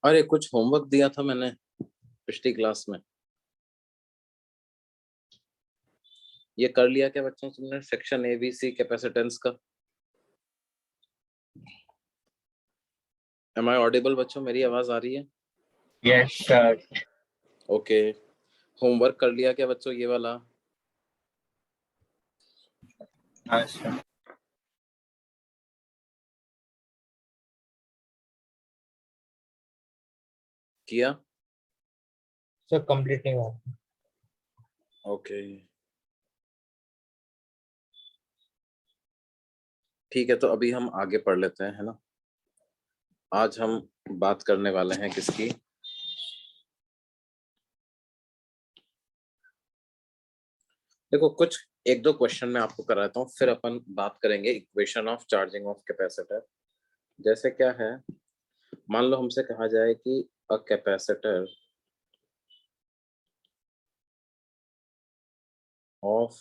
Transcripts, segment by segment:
अरे कुछ होमवर्क दिया था मैंने पिछली क्लास में, ये कर लिया क्या बच्चों तुमने? सेक्शन एबीसी कैपेसिटेंस का। एम आई ऑडिबल बच्चों? मेरी आवाज आ रही है? Yes sir. ओके, होमवर्क कर लिया क्या बच्चों ये वाला? हाँ सर। किया? सर कंप्लीट नहीं हुआ। ओके ठीक है, तो अभी हम आगे पढ़ लेते हैं, है ना। आज हम बात करने वाले हैं किसकी? देखो कुछ एक दो क्वेश्चन मैं आपको कराता हूँ, फिर अपन बात करेंगे equation of charging of capacitor. जैसे क्या है, मान लो हमसे कहा जाए कि a capacitor of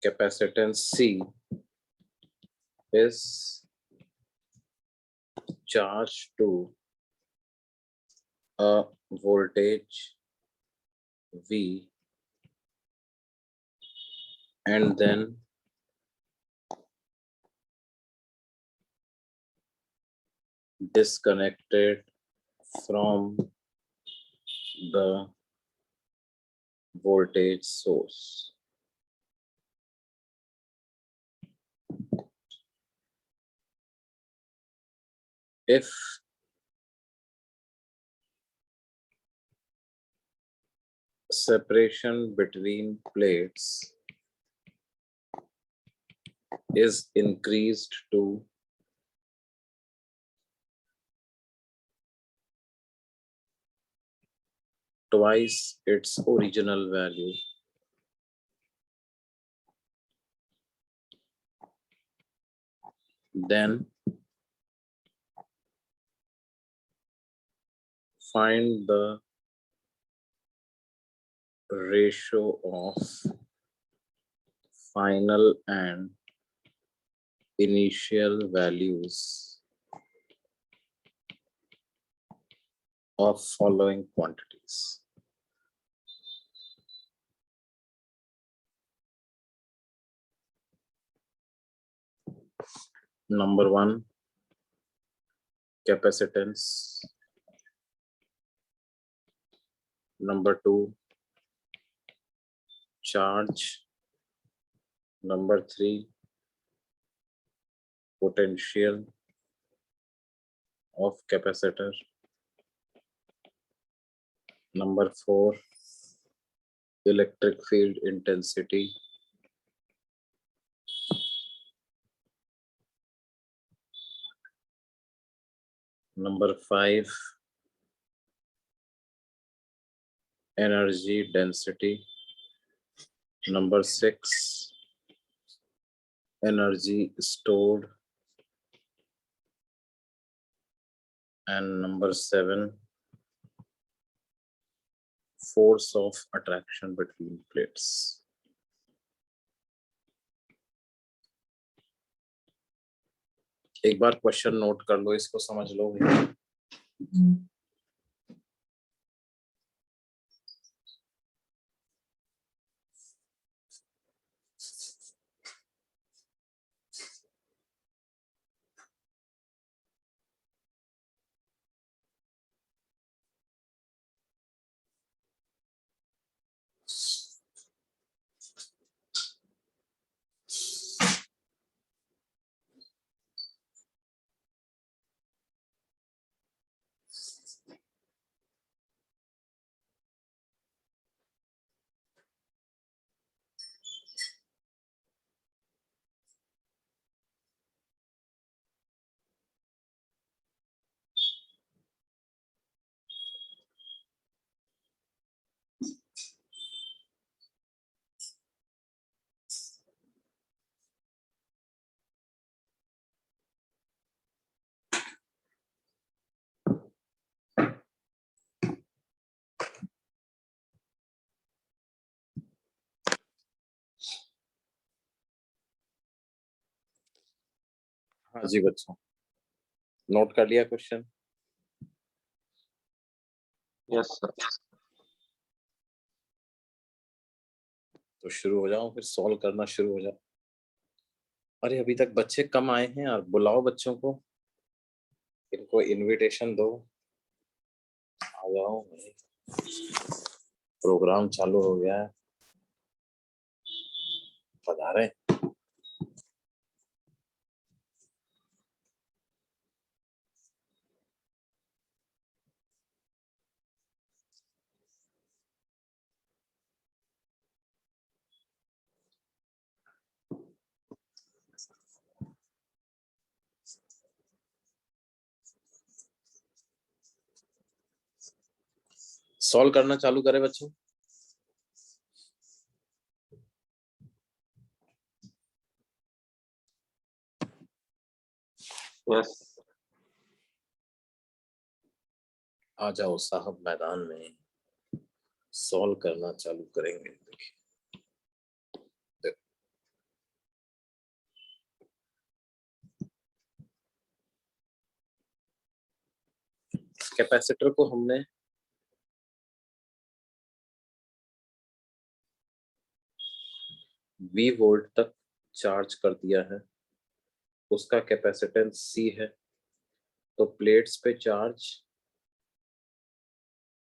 capacitance C is charged to a voltage V and then disconnected from the voltage source. If separation between plates is increased to twice its original value, then find the ratio of final and initial values of following quantities. Number one, capacitance. Number two, charge. Number three, potential of capacitor. Number four, electric field intensity. Number five, energy density. Number six, energy stored. And number seven, force of attraction between plates. एक बार question note कर लो, इसको समझ लो भैया। हाँ जी बच्चों, note कर लिया question? Yes sir. तो शुरू हो जाओ, फिर सॉल्व करना शुरू हो जाओ। अरे अभी तक बच्चे कम आए हैं यार, बुलाओ बच्चों को, इनको इनविटेशन दो, आ जाओ, प्रोग्राम चालू हो गया है, पधारे। सॉल्व करना चालू करें बच्चों? यस। आ जाओ साहब मैदान में, सॉल्व करना चालू करेंगे। कैपेसिटर को हमने V वोल्ट तक चार्ज कर दिया है, उसका कैपेसिटेंस C है, तो प्लेट्स पे चार्ज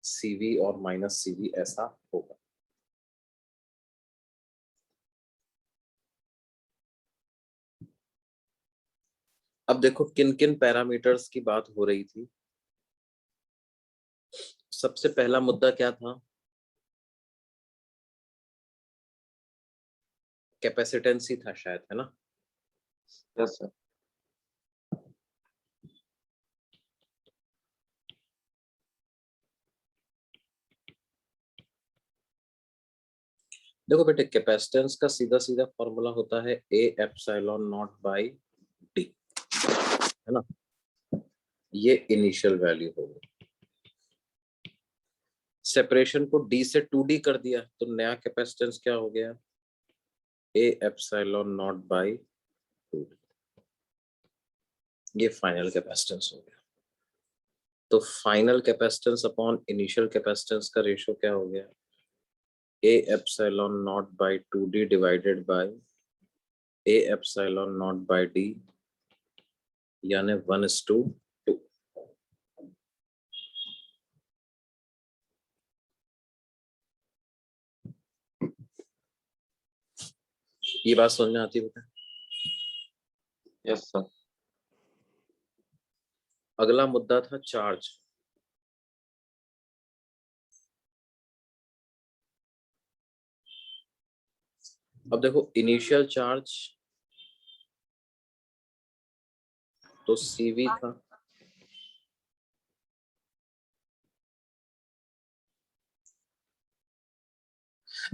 CV और माइनस CV ऐसा होगा। अब देखो किन किन पैरामीटर्स की बात हो रही थी। सबसे पहला मुद्दा क्या था? कैपेसिटेंस ही था शायद, है ना? Yes sir. देखो बेटे, कैपेसिटेंस का सीधा सीधा फॉर्मूला होता है A epsilon not by D, है ना? ये इनिशियल वैल्यू होगी। सेपरेशन को D से 2D कर दिया तो नया कैपेसिटेंस क्या हो गया? A epsilon not by 2D। ये फाइनल कैपेसिटेंस हो गया। तो final capacitance upon initial capacitance का रेशियो क्या हो गया? A epsilon not by 2D divided by A epsilon not by D, यानी 1:2। ये बात समझ में आती है बेटा? Yes sir. अगला मुद्दा था चार्ज। अब देखो इनिशियल चार्ज तो CV था,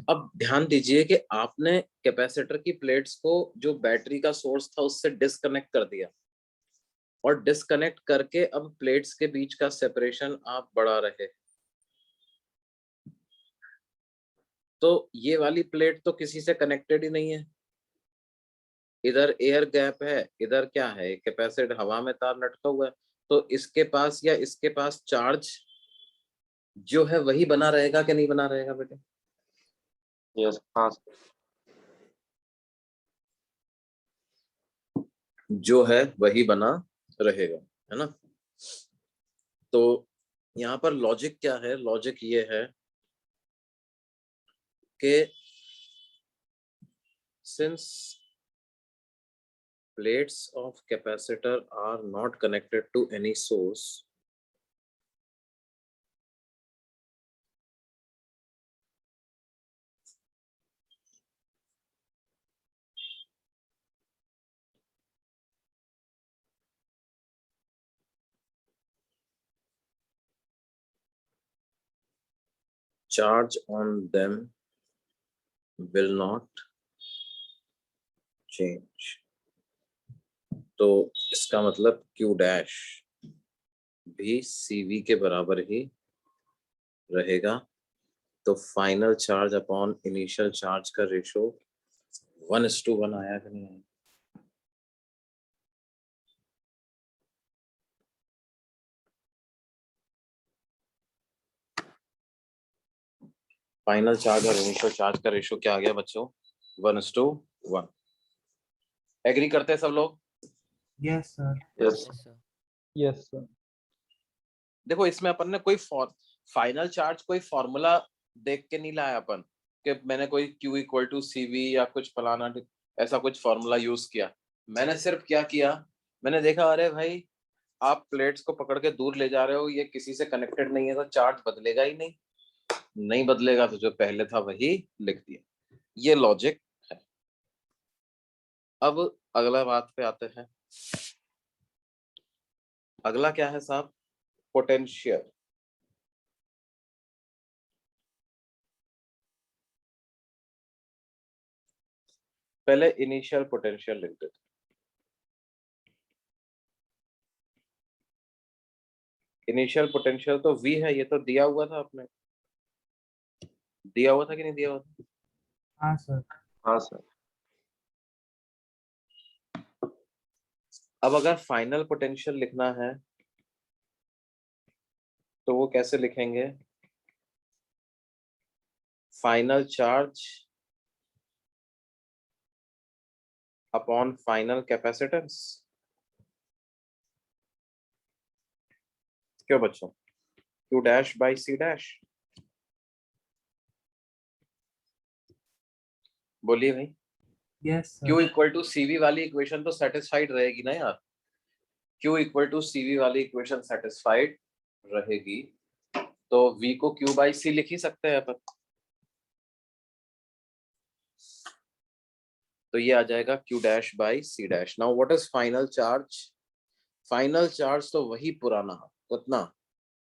अब ध्यान दीजिए कि आपने कैपेसिटर की प्लेट्स को जो बैटरी का सोर्स था उससे डिस्कनेक्ट कर दिया, और डिस्कनेक्ट करके अब प्लेट्स के बीच का सेपरेशन आप बढ़ा रहे। तो ये वाली प्लेट तो किसी से कनेक्टेड ही नहीं है, इधर एयर गैप है, इधर क्या है, कैपेसिटर हवा में तार लटका हुआ है, तो इसके पास या इसके पास चार्ज जो है वही बना रहेगा कि नहीं बना रहेगा बेटे? यस। हाँ। जो है वही बना रहेगा, है ना? तो यहाँ पर लॉजिक क्या है? लॉजिक ये है कि since plates of capacitor are not connected to any source, charge on them will not change। तो इसका मतलब Q डैश भी CV के बराबर ही रहेगा। तो final charge upon initial charge का रेशो 1:1 आया कि नहीं आया? फाइनल चार्ज और इनिशियल चार्ज का रेशियो क्या आ गया बच्चों? 1:1। एग्री करते हैं सब लोग? Yes, sir. Yes. Yes, sir. Yes, sir. देखो इसमें अपन ने कोई फाइनल चार्ज कोई फॉर्मूला देख के नहीं लाया अपन कि मैंने कोई Q इक्वल टू CV या कुछ फलाना ऐसा कुछ फॉर्मूला यूज किया। मैंने सिर्फ क्या किया, मैंने देखा अरे भाई आप प्लेट्स को पकड़ के दूर ले जा रहे हो, ये किसी से कनेक्टेड नहीं है तो चार्ज बदलेगा ही नहीं, नहीं बदलेगा तो जो पहले था वही लिख दिया। ये लॉजिक है। अब अगला बात पे आते हैं। अगला क्या है साहब? पोटेंशियल। पहले इनिशियल पोटेंशियल लिख देते। इनिशियल पोटेंशियल तो V है, ये तो दिया हुआ था आपने, दिया हुआ था कि नहीं दिया हुआ था? हाँ सर। हाँ सर। अब अगर फाइनल पोटेंशियल लिखना है तो वो कैसे लिखेंगे? Final charge upon final capacitance. क्यों बच्चों? Q dash by C dash. बोलिए भाई। Yes, sir. Q equal to CV वाली इक्वेशन तो सेटिस्फाइड रहेगी ना यार? Q इक्वल टू CV वाली इक्वेशन सेटिस्फाइड रहेगी तो V को Q बाई C लिख ही सकते हैं अपन। तो ये आ जाएगा Q dash by C dash. Now what is final charge? Final charge तो वही पुराना, कितना?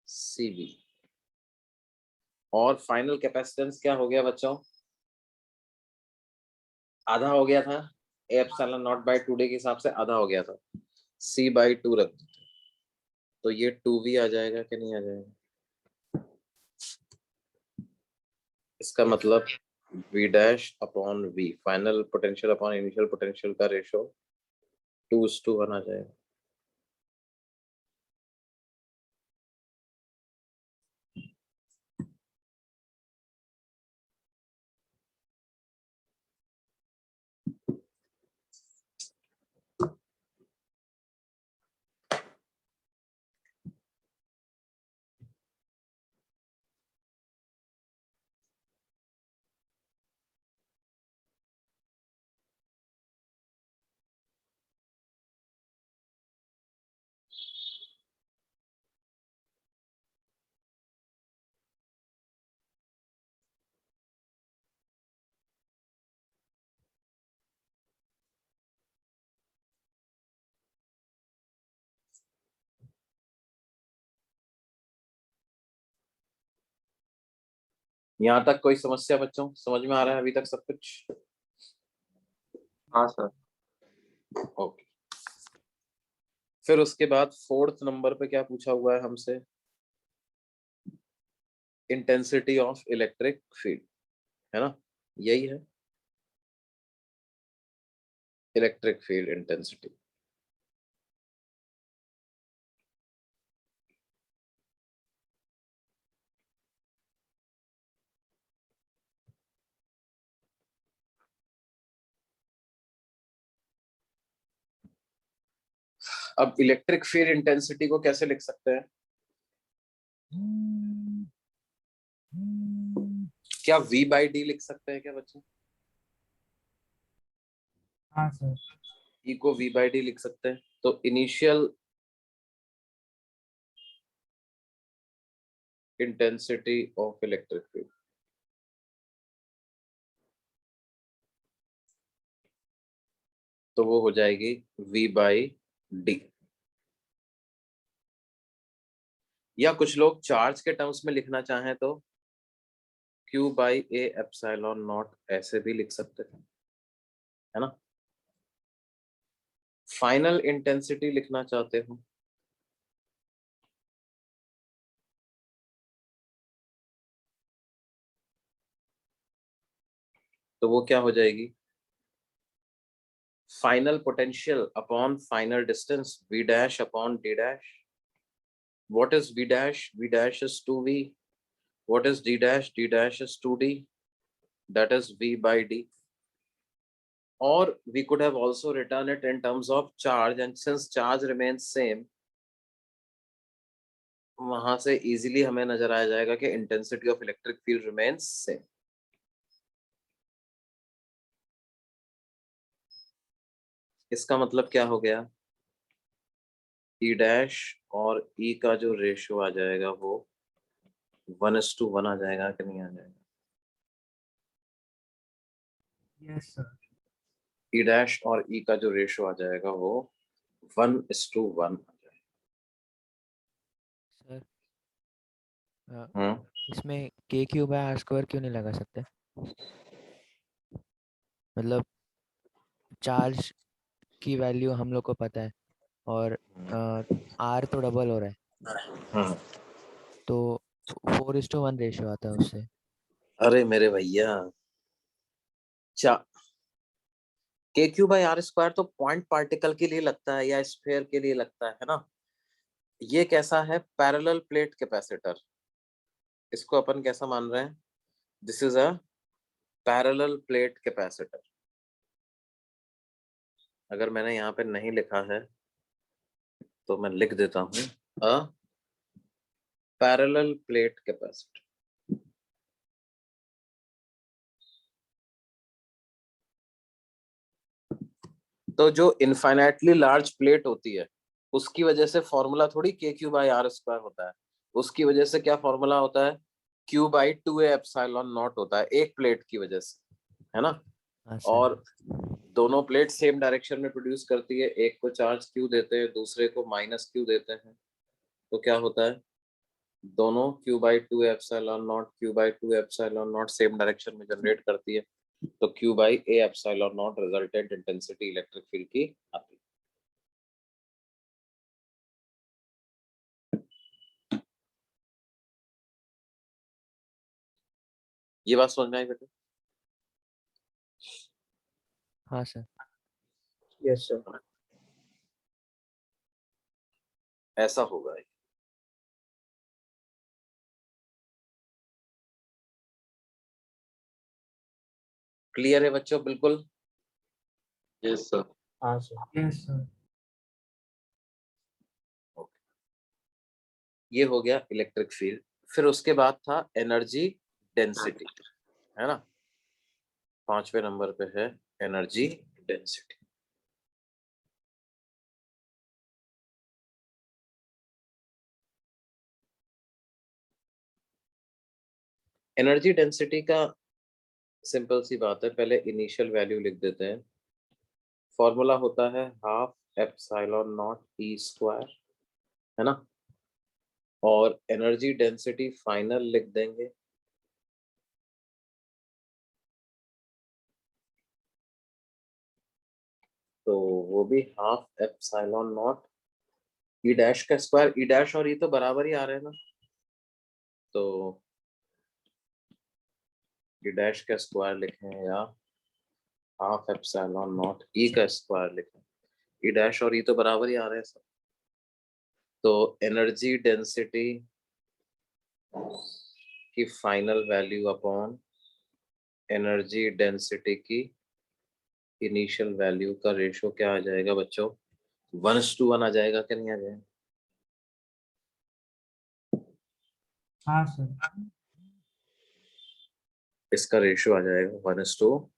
CV। और फाइनल कैपेसिटेंस क्या हो गया बच्चों? आधा हो गया था, एप्सिलॉन नॉट बाय 2D के हिसाब से आधा हो गया था, C बाई 2 रख देते तो ये 2V आ जाएगा कि नहीं आ जाएगा? इसका मतलब V dash upon V, final potential upon initial potential का रेशो 2:1 आ जाएगा। यहाँ तक कोई समस्या बच्चों? समझ में आ रहा है अभी तक सब कुछ? हाँ सर। ओके। फिर उसके बाद 4th नंबर पे क्या पूछा हुआ है हमसे? इंटेंसिटी ऑफ इलेक्ट्रिक फील्ड, है ना? यही है इलेक्ट्रिक फील्ड इंटेंसिटी। अब इलेक्ट्रिक फील्ड इंटेंसिटी को कैसे लिख सकते हैं? क्या V बाई D लिख सकते हैं क्या बच्चों? हाँ सर। E को V बाई D लिख सकते हैं। तो initial intensity of electric field, तो वो हो जाएगी V बाई D। या कुछ लोग चार्ज के टर्म्स में लिखना चाहें तो Q by A epsilon not ऐसे भी लिख सकते हैं, है ना? फाइनल इंटेंसिटी लिखना चाहते हो तो वो क्या हो जाएगी? Final potential upon final distance V dash upon D dash. What is V dash? V dash is 2V What is d dash? D dash is 2d, that is v by d. Or we could have also written it in terms of charge, and since charge remains same, वहां से easily हमें नजर आ जाएगा कि intensity of electric field remains same. इसका मतलब क्या हो गया? ई डैश और ई का जो रेशियो आ जाएगा वो 1:1 आ जाएगा कि नहीं आ जाएगा? Yes, sir. ई डैश और ई का जो रेशियो आ जाएगा वो 1:1 आ जाएगा. सर हम्म. इसमें के क्यू बाय आर स्क्वायर क्यों नहीं लगा सकते? मतलब चार्ज की वैल्यू हम लोग को पता है और आर तो डबल हो रहा है, तो 4:1 रेशियो आता है उससे. अरे मेरे भैया, के क्यू बाई आर स्क्वायर तो पॉइंट पार्टिकल के लिए लगता है या स्फीयर के लिए लगता है ना. ये कैसा है? Parallel plate capacitor. इसको अपन कैसा मान रहे हैं? This is a parallel plate capacitor. अगर मैंने यहाँ पे नहीं लिखा है तो मैं लिख देता हूँ, अ पैरेलल प्लेट कैपेसिटर. तो जो इनफाइनाइटली लार्ज प्लेट होती है उसकी वजह से फॉर्मूला थोड़ी के क्यू बाई आर स्क्वायर होता है. उसकी वजह से क्या फॉर्मूला होता है? Q by 2a epsilon not होता है, एक प्लेट की वजह से, है ना. हाँ सर. और दोनों प्लेट सेम डायरेक्शन में प्रोड्यूस करती है. एक को चार्ज क्यू देते हैं, दूसरे को माइनस क्यू देते हैं. तो क्या होता है? दोनों Q by 2 epsilon not, Q by 2 epsilon not same direction में जनरेट करती है. तो Q by A epsilon not resultant intensity electric field की आती है. ये बात समझ में आई बेटे? हाँ सर. Yes, sir. ऐसा होगा. क्लियर है बच्चों? बिल्कुल. Yes sir. हाँ sir. Yes, sir. ये हो गया इलेक्ट्रिक फील्ड. फिर उसके बाद था एनर्जी डेंसिटी, है ना. 5वें नंबर पे है एनर्जी डेंसिटी. एनर्जी डेंसिटी का सिंपल सी बात है, पहले इनिशियल वैल्यू लिख देते हैं. फॉर्मूला होता है half epsilon naught E square, है ना. और एनर्जी डेंसिटी फाइनल लिख देंगे. तो वो भी half epsilon naught E dash का स्क्वायर. ई डैश और ई तो बराबर ही आ रहे हैं ना, तो ई डैश का स्क्वायर लिखें या हाफ एप्सिलॉन नॉट ई का स्क्वायर लिखें, ई डैश और ई तो बराबर ही आ रहे हैं सब. तो एनर्जी डेंसिटी की final value upon energy density की इनिशियल वैल्यू का रेशियो क्या आ जाएगा बच्चों? 1:1 आ जाएगा कि नहीं आ जाएगा? हाँ sir. इसका रेशियो आ जाएगा 1:.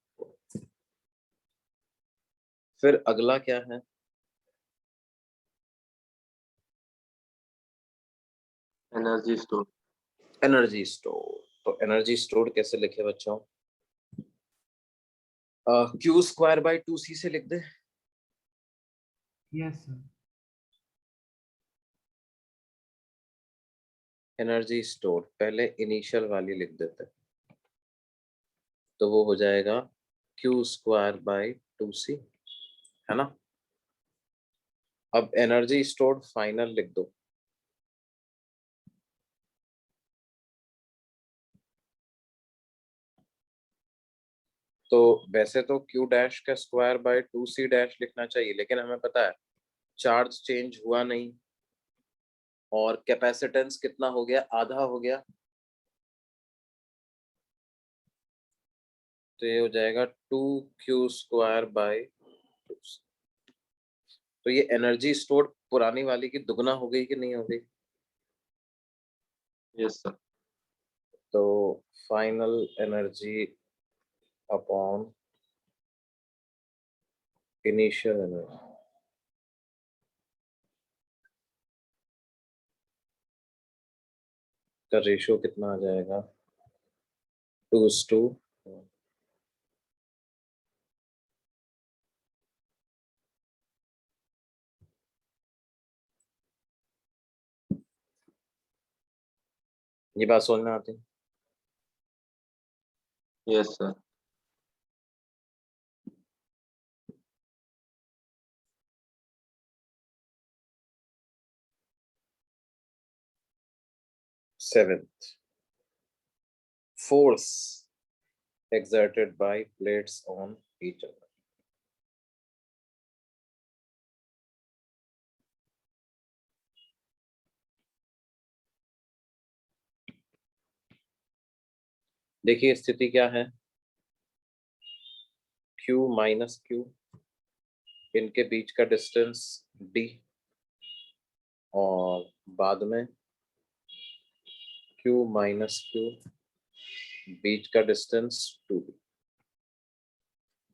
फिर अगला क्या है? Energy store. Energy store. तो एनर्जी स्टोर कैसे लिखे बच्चों? क्यू स्क्वायर बाई 2c से लिख दे. Yes, sir. एनर्जी स्टोर पहले इनिशियल वैल्यू लिख देते, तो वो हो जाएगा क्यू स्क्वायर बाई 2c, है ना. अब एनर्जी स्टोर्ड फाइनल लिख दो. तो वैसे तो क्यू डैश का स्क्वायर बाय 2c डैश लिखना चाहिए, लेकिन हमें पता है चार्ज चेंज हुआ नहीं और कैपेसिटेंस कितना हो गया? आधा हो गया. तो ये हो जाएगा 2q² बाय 2। तो ये एनर्जी स्टोर्ड पुरानी वाली की दुगना हो गई कि नहीं हो गई? Yes, sir. तो final energy upon initial energy का रेशियो कितना आ जाएगा? 2:1। ये बात समझ में आती है? Yes, sir. Seventh, force exerted by plates on each other. देखिए स्थिति क्या है, Q माइनस Q, इनके बीच का डिस्टेंस D, और बाद में Q माइनस Q, बीच का डिस्टेंस 2D।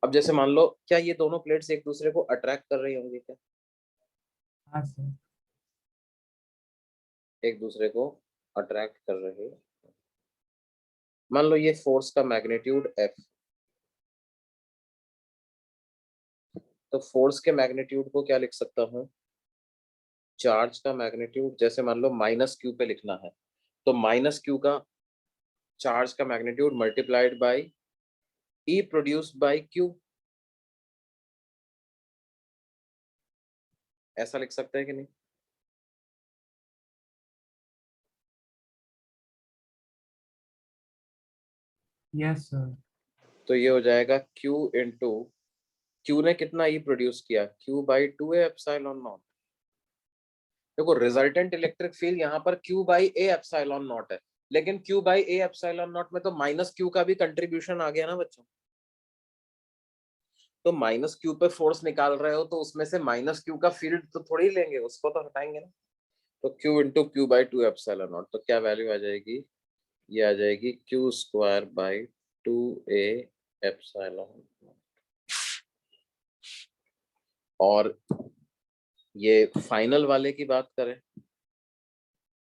अब जैसे मान लो, क्या ये दोनों प्लेट्स एक दूसरे को अट्रैक्ट कर रही होंगी क्या? हाँ सर। एक दूसरे को अट्रैक्ट कर रहे हैं। मान लो ये फोर्स का मैग्नीट्यूड F, तो फोर्स के मैग्नीट्यूड को क्या लिख सकता हूँ? चार्ज का मैग्नीट्यूड, जैसे मान लो माइनस Q पे लिखना है, तो माइनस Q का चार्ज का magnitude multiplied by E produced by Q, ऐसा लिख सकते हैं कि नहीं? Yes sir. तो ये हो जाएगा Q इंटू, Q ने कितना E प्रोड्यूस किया? Q by 2A epsilon not. देखो रिजल्टेंट इलेक्ट्रिक फील्ड यहाँ पर Q by A epsilon not है, लेकिन Q by A epsilon not में तो माइनस Q का भी कंट्रीब्यूशन आ गया ना बच्चों। तो माइनस Q पे फोर्स निकाल रहे हो, तो उसमें से माइनस Q का फील्ड तो थोड़ी लेंगे, उसको तो हटाएंगे ना। तो Q into Q by 2 epsilon nought, तो क्या वैल्यू आ जाएगी? ये आ जाएगी Q² बाई 2A एप्सिलॉन। और ये फाइनल वाले की बात करें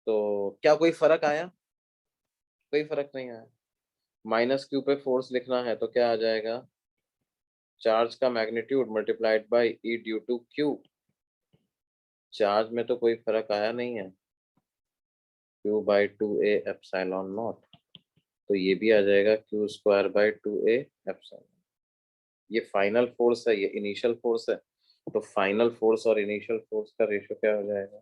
तो क्या कोई फर्क आया? कोई फर्क नहीं आया। माइनस Q पे फोर्स लिखना है तो क्या आ जाएगा? चार्ज का magnitude multiplied by E due to Q। Charge में तो कोई फर्क आया नहीं है, Q by 2A epsilon nought, तो ये भी आ जाएगा Q² बाई 2A एप्सिलॉन। ये फाइनल फोर्स है, ये इनिशियल फोर्स है, तो फाइनल फोर्स और इनिशियल फोर्स का रेशियो क्या हो जाएगा?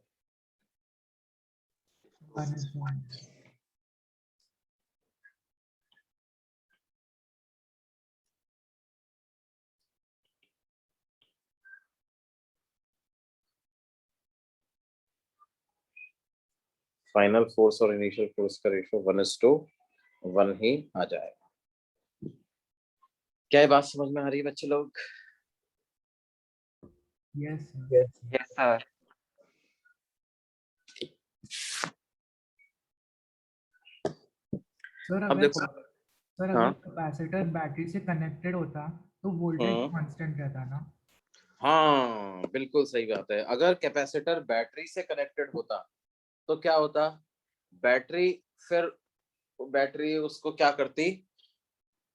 1:1। फाइनल फोर्स और इनिशियल फोर्स का रेशियो 1:1 ही आ जाएगा। क्या ये बात समझ में आ रही है बच्चे लोग? Yes sir. Yes sir. Sir अब देखो, सर हाँ अगर कैपेसिटर बैटरी से कनेक्टेड होता तो वोल्टेज हम्म, कांस्टेंट रहता ना। हाँ बिल्कुल सही बात है। अगर कैपेसिटर बैटरी से कनेक्टेड होता तो क्या होता? बैटरी, फिर बैटरी उसको क्या करती?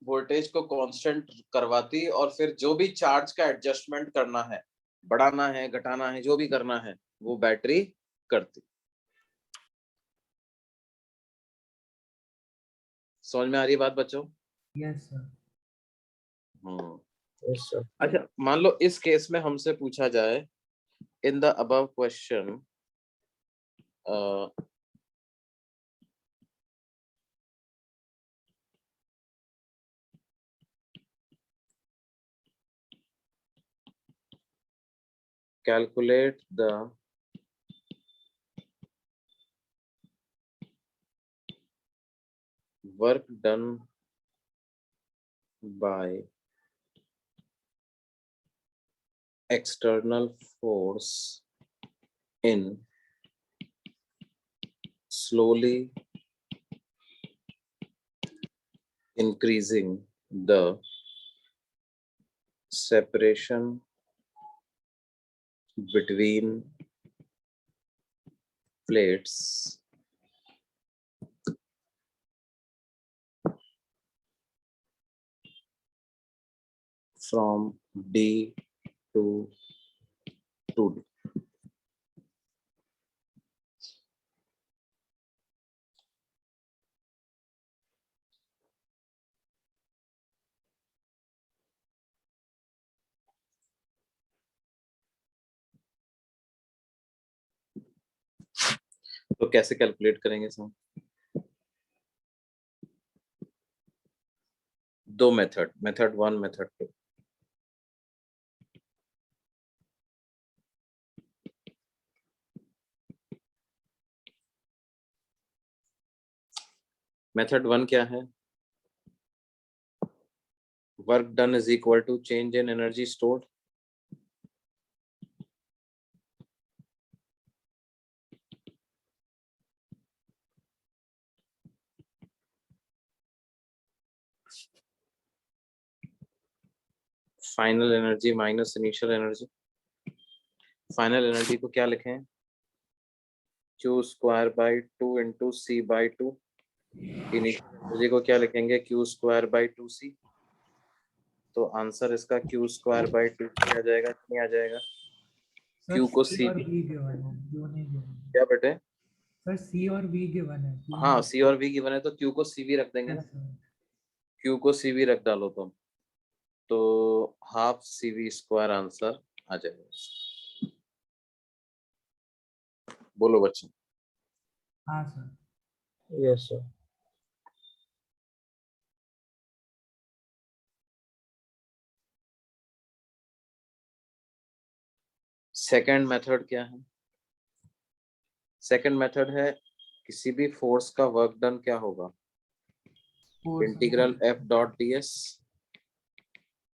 वोल्टेज को कांस्टेंट करवाती, और फिर जो भी चार्ज का एडजस्टमेंट करना है, बढ़ाना है घटाना है, जो भी करना है वो बैटरी करती। समझ में आ रही है बात बच्चों? Yes sir. Hmm. Yes sir. अच्छा मान लो इस केस में हमसे पूछा जाए, in the above question calculate the work done by external force in slowly increasing the separation between plates from D to 2D. तो कैसे कैलकुलेट करेंगे सर? दो मेथड, मेथड 1, मेथड 2। मेथड 1 क्या है? Work done is equal to change in energy stored. Final energy minus initial energy. Final energy को क्या लिखें? Q square by 2 into C by 2। Initial energy को क्या लिखेंगे? Q square by 2c। तो answer इसका Q स्क्वायर बाई 2 आ जाएगा, नहीं आ जाएगा? सर Q को C C और भी, V गिवन है, Q नहीं गिवन। क्या बेटे? सर C और V गिवन है, Q हाँ, नहीं। C और V गिवन है तो Q को C भी रख देंगे ना। Yes, sir. Q को C भी रख डालो तुम, तो हाफ CV स्क्वायर आंसर आ जाएगा। बोलो बच्चों। हाँ sir. Yes sir. Second method क्या है? सेकंड मेथड है किसी भी फोर्स का वर्क डन क्या होगा? इंटीग्रल F डॉट ds,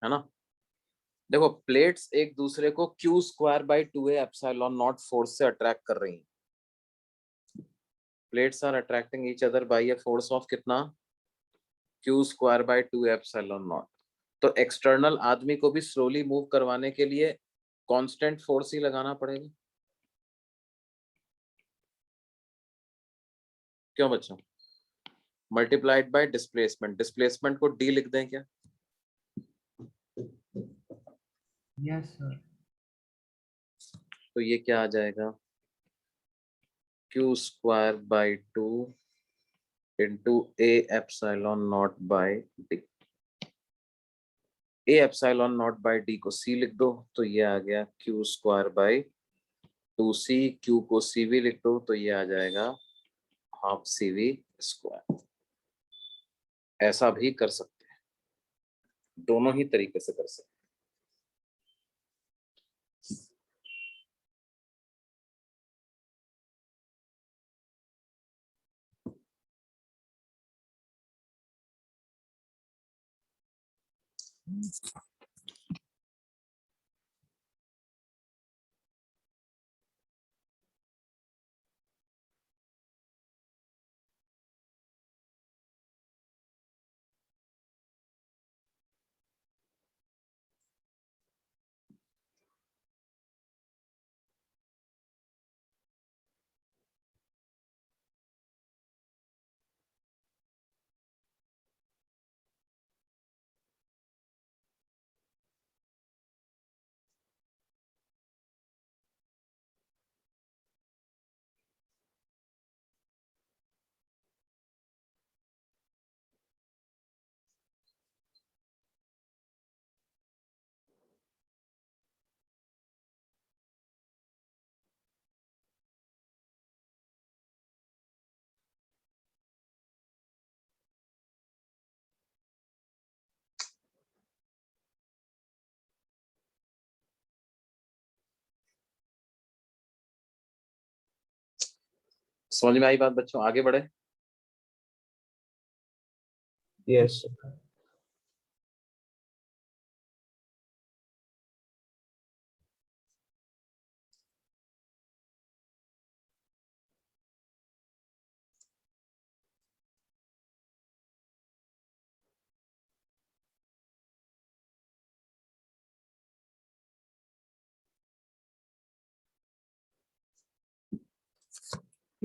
है ना। देखो प्लेट्स एक दूसरे को Q square by 2a epsilon nought force से अट्रैक्ट कर रही हैं। Plates are attracting each other by a force of कितना? Q square by 2a epsilon nought. तो एक्सटर्नल आदमी को भी स्लोली मूव करवाने के लिए कांस्टेंट फोर्स ही लगाना पड़ेगा। क्यों बच्चों? Multiplied by displacement. डिस्प्लेसमेंट को D लिख दें क्या? Yes sir. तो ये क्या आ जाएगा? Q square by 2 into A epsilon not by D। A epsilon not by D को C लिख दो तो ये आ गया Q square by 2C। Q को CV लिख दो तो ये आ जाएगा हाफ CV स्क्वायर। ऐसा भी कर सकते हैं, दोनों ही तरीके से कर सकते हैं। समझ में आई बात बच्चों? आगे बढ़े। Yes sir.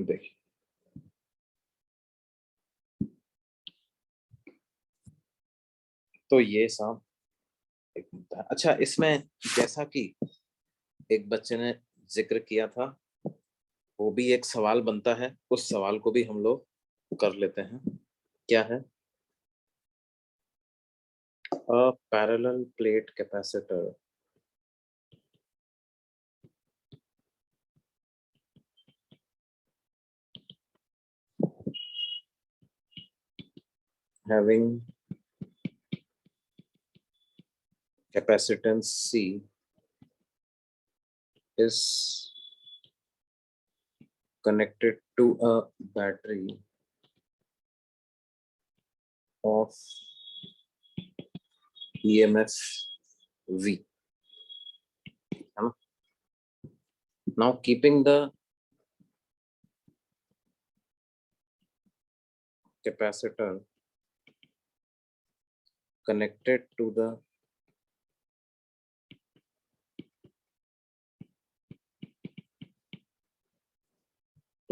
देखिए तो ये साहब एक मुद्दा है। अच्छा, इसमें जैसा कि एक बच्चे ने जिक्र किया था, वो भी एक सवाल बनता है, उस सवाल को भी हम लोग कर लेते हैं। क्या है? A parallel plate capacitor having capacitance C is connected to a battery of EMF V. Now keeping the capacitor connected to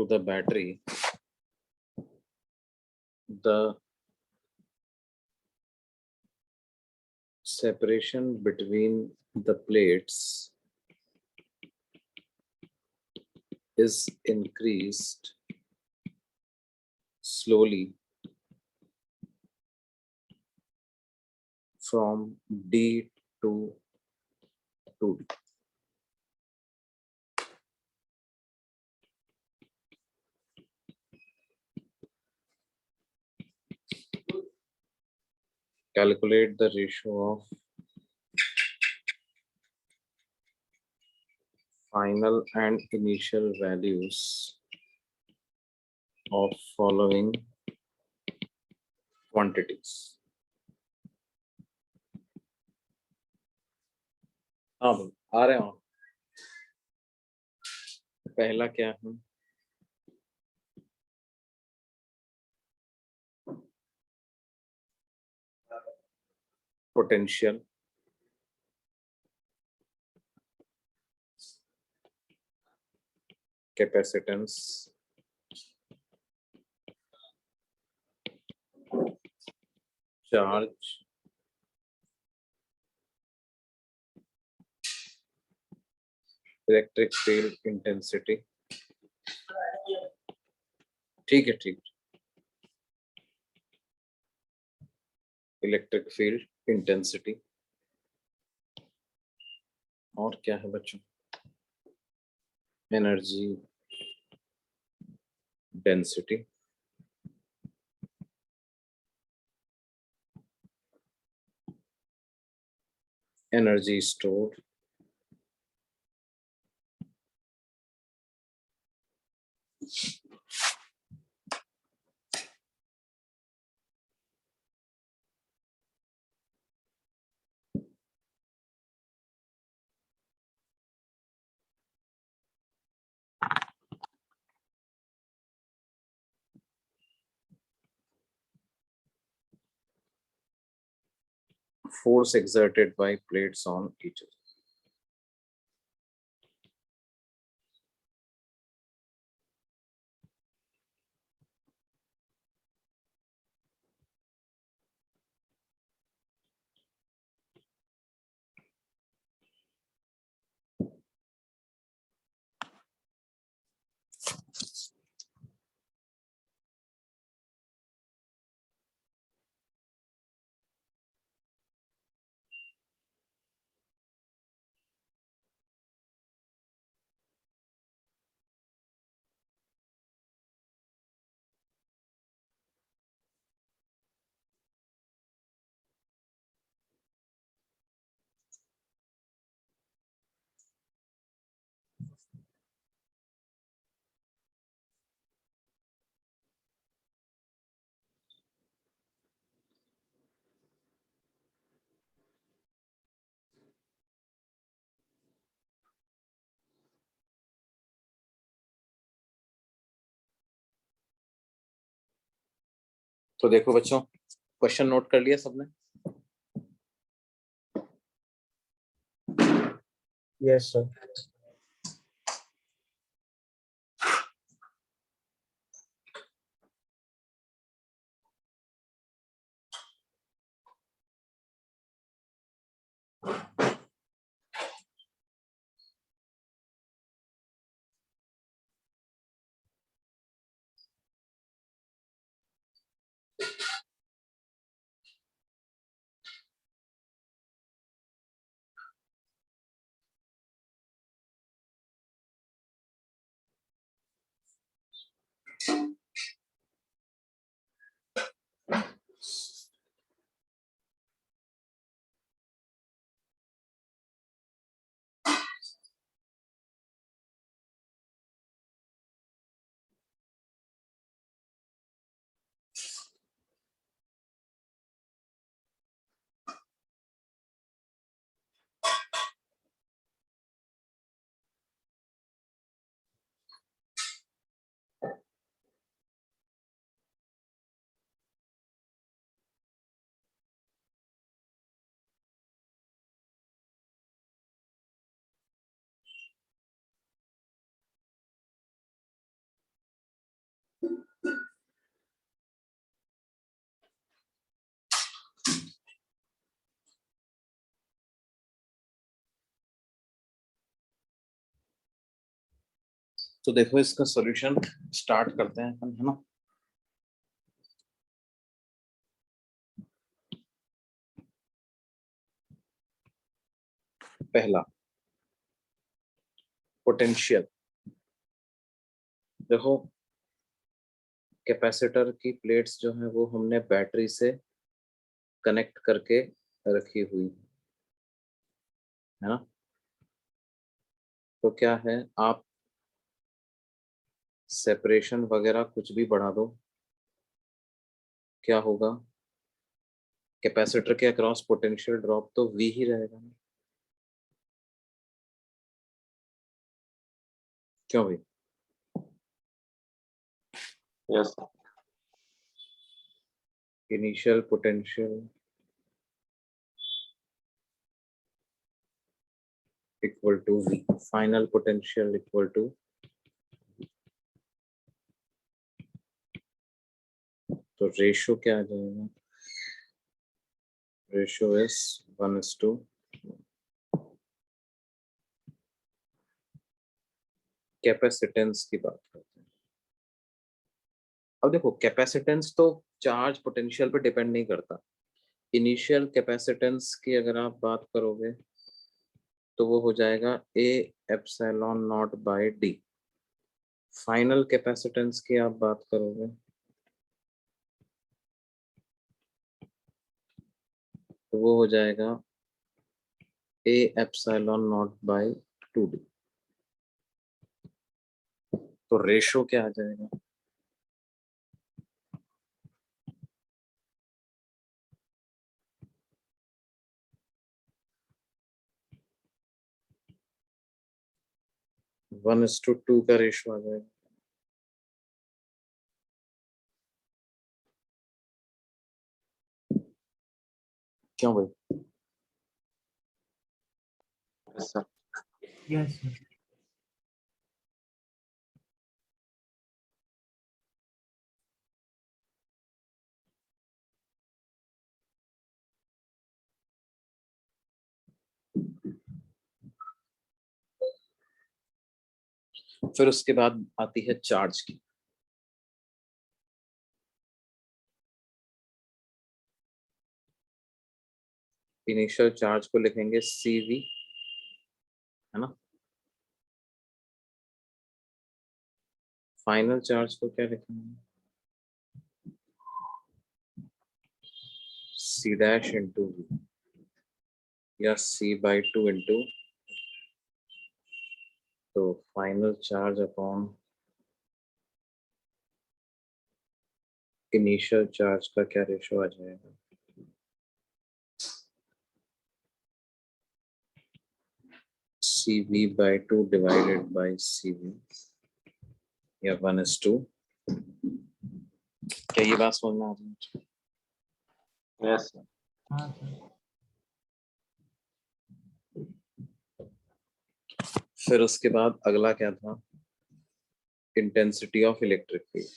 the battery, the separation between the plates is increased slowly from D to 2D. Calculate the ratio of final and initial values of following quantities. हाँ भाई, आ रहे हो? पहला क्या है? Potential, capacitance, charge, electric field intensity. ठीक है, ठीक। इलेक्ट्रिक फील्ड इंटेंसिटी और क्या है बच्चों? Energy density, energy store, force exerted by plates on each other. तो देखो बच्चों, क्वेश्चन नोट कर लिया सबने? Yes sir. तो देखो इसका सॉल्यूशन स्टार्ट करते हैं अपन, है ना। पहला पोटेंशियल, देखो कैपेसिटर की प्लेट्स जो है वो हमने बैटरी से कनेक्ट करके रखी हुई है ना। तो क्या है, आप सेपरेशन वगैरह कुछ भी बढ़ा दो, क्या होगा, कैपेसिटर के अक्रॉस पोटेंशियल ड्रॉप तो V ही रहेगा ना। क्यों भाई? Yes, sir. Initial potential equal to V, final potential equal to, तो रेशो क्या आ जाएगा, रेशो इज 1:2। कैपेसिटेंस की बात करते हैं। अब देखो कैपेसिटेंस तो चार्ज पोटेंशियल पे डिपेंड नहीं करता। इनिशियल कैपेसिटेंस की अगर आप बात करोगे तो वो हो जाएगा A epsilon nought by D। Final capacitance की आप बात करोगे तो वो हो जाएगा A epsilon nought bye 2D। तो रेशो क्या आ जाएगा, वन इज टू टू का रेशो आ जाएगा। क्यों भाई? Yes, sir. Yes, sir. फिर उसके बाद आती है चार्ज की। इनिशियल चार्ज को लिखेंगे CV, है ना। फाइनल चार्ज को क्या लिखेंगे, C डैश इंटू V या C/2 इंटू, तो final charge upon initial charge का क्या रेशो आ जाएगा, CV/2 डिवाइडेड बाय CV या 1:2। क्या ये बात समझ में आ रही है? Yes, sir. हाँ सर। फिर उसके बाद अगला क्या था, इंटेंसिटी ऑफ इलेक्ट्रिक फील्ड।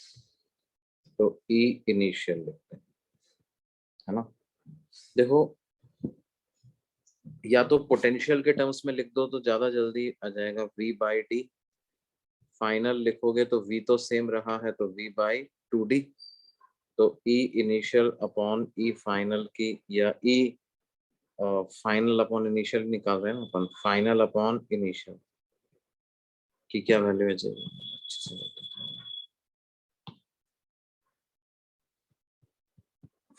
तो E इनिशियल लिखते हैं, है ना। देखो या तो पोटेंशियल के टर्म्स में लिख दो तो ज्यादा जल्दी आ जाएगा, V/D। फाइनल लिखोगे तो V तो सेम रहा है तो V/2D। तो E initial upon E final की, या E फाइनल अपॉन इनिशियल निकाल रहे हैं ना अपन, फाइनल अपॉन इनिशियल की क्या वैल्यू है जाएगी, अच्छे से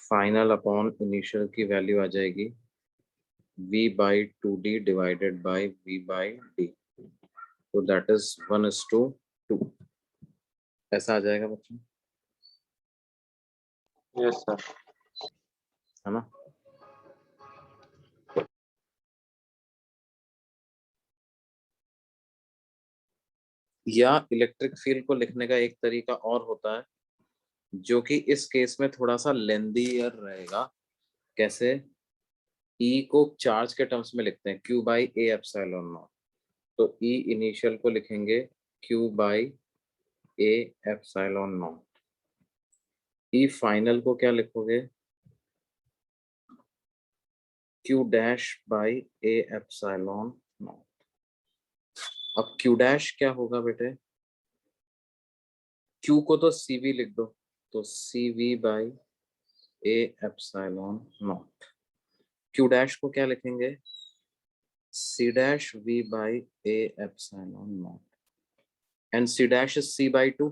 फाइनल अपॉन इनिशियल की वैल्यू आ जाएगी V/2D डिवाइडेड बाय V/D। तो दैट इज 1:2, ऐसा आ जाएगा बच्चों, Yes, sir. है ना। या इलेक्ट्रिक फील्ड को लिखने का एक तरीका और होता है जो कि इस केस में थोड़ा सा लेंदियर रहेगा। कैसे, E को चार्ज के टर्म्स में लिखते हैं Q/A एप्सिलॉन नॉट। तो E इनिशियल को लिखेंगे Q/A epsilon not. E final को क्या लिखोगे, Q'/A एप्सिलॉन नॉट। अब Q' क्या होगा बेटे, Q को तो CV लिख दो, तो CV by A epsilon naught. Q dash को क्या लिखेंगे? C dash V by A epsilon naught. And C dash is C by 2.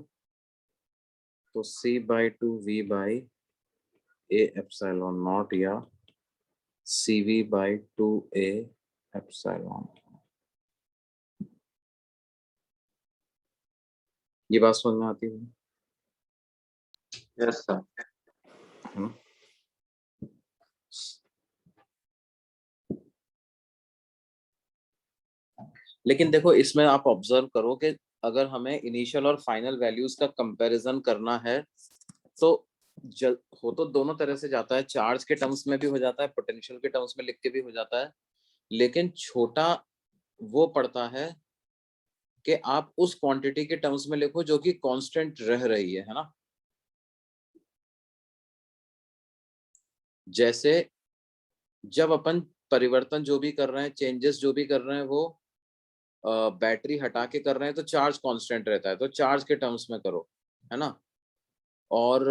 तो C by 2 V by A epsilon naught या CV by 2A epsilon. ये बात समझ में आती है? Yes, sir. है ना? लेकिन देखो इसमें आप ऑब्जर्व करो कि अगर हमें इनिशियल और फाइनल वैल्यूज का कंपैरिजन करना है तो हो तो दोनों तरह से जाता है, चार्ज के टर्म्स में भी हो जाता है, पोटेंशियल के टर्म्स में लिख के भी हो जाता है, लेकिन छोटा वो पड़ता है कि आप उस क्वांटिटी के टर्म्स में लिखो जो कि कांस्टेंट रह रही है ना। जैसे जब अपन परिवर्तन जो भी कर रहे हैं, चेंजेस जो भी कर रहे हैं, वो बैटरी हटा के कर रहे हैं तो चार्ज कांस्टेंट रहता है, तो चार्ज के टर्म्स में करो, है ना। और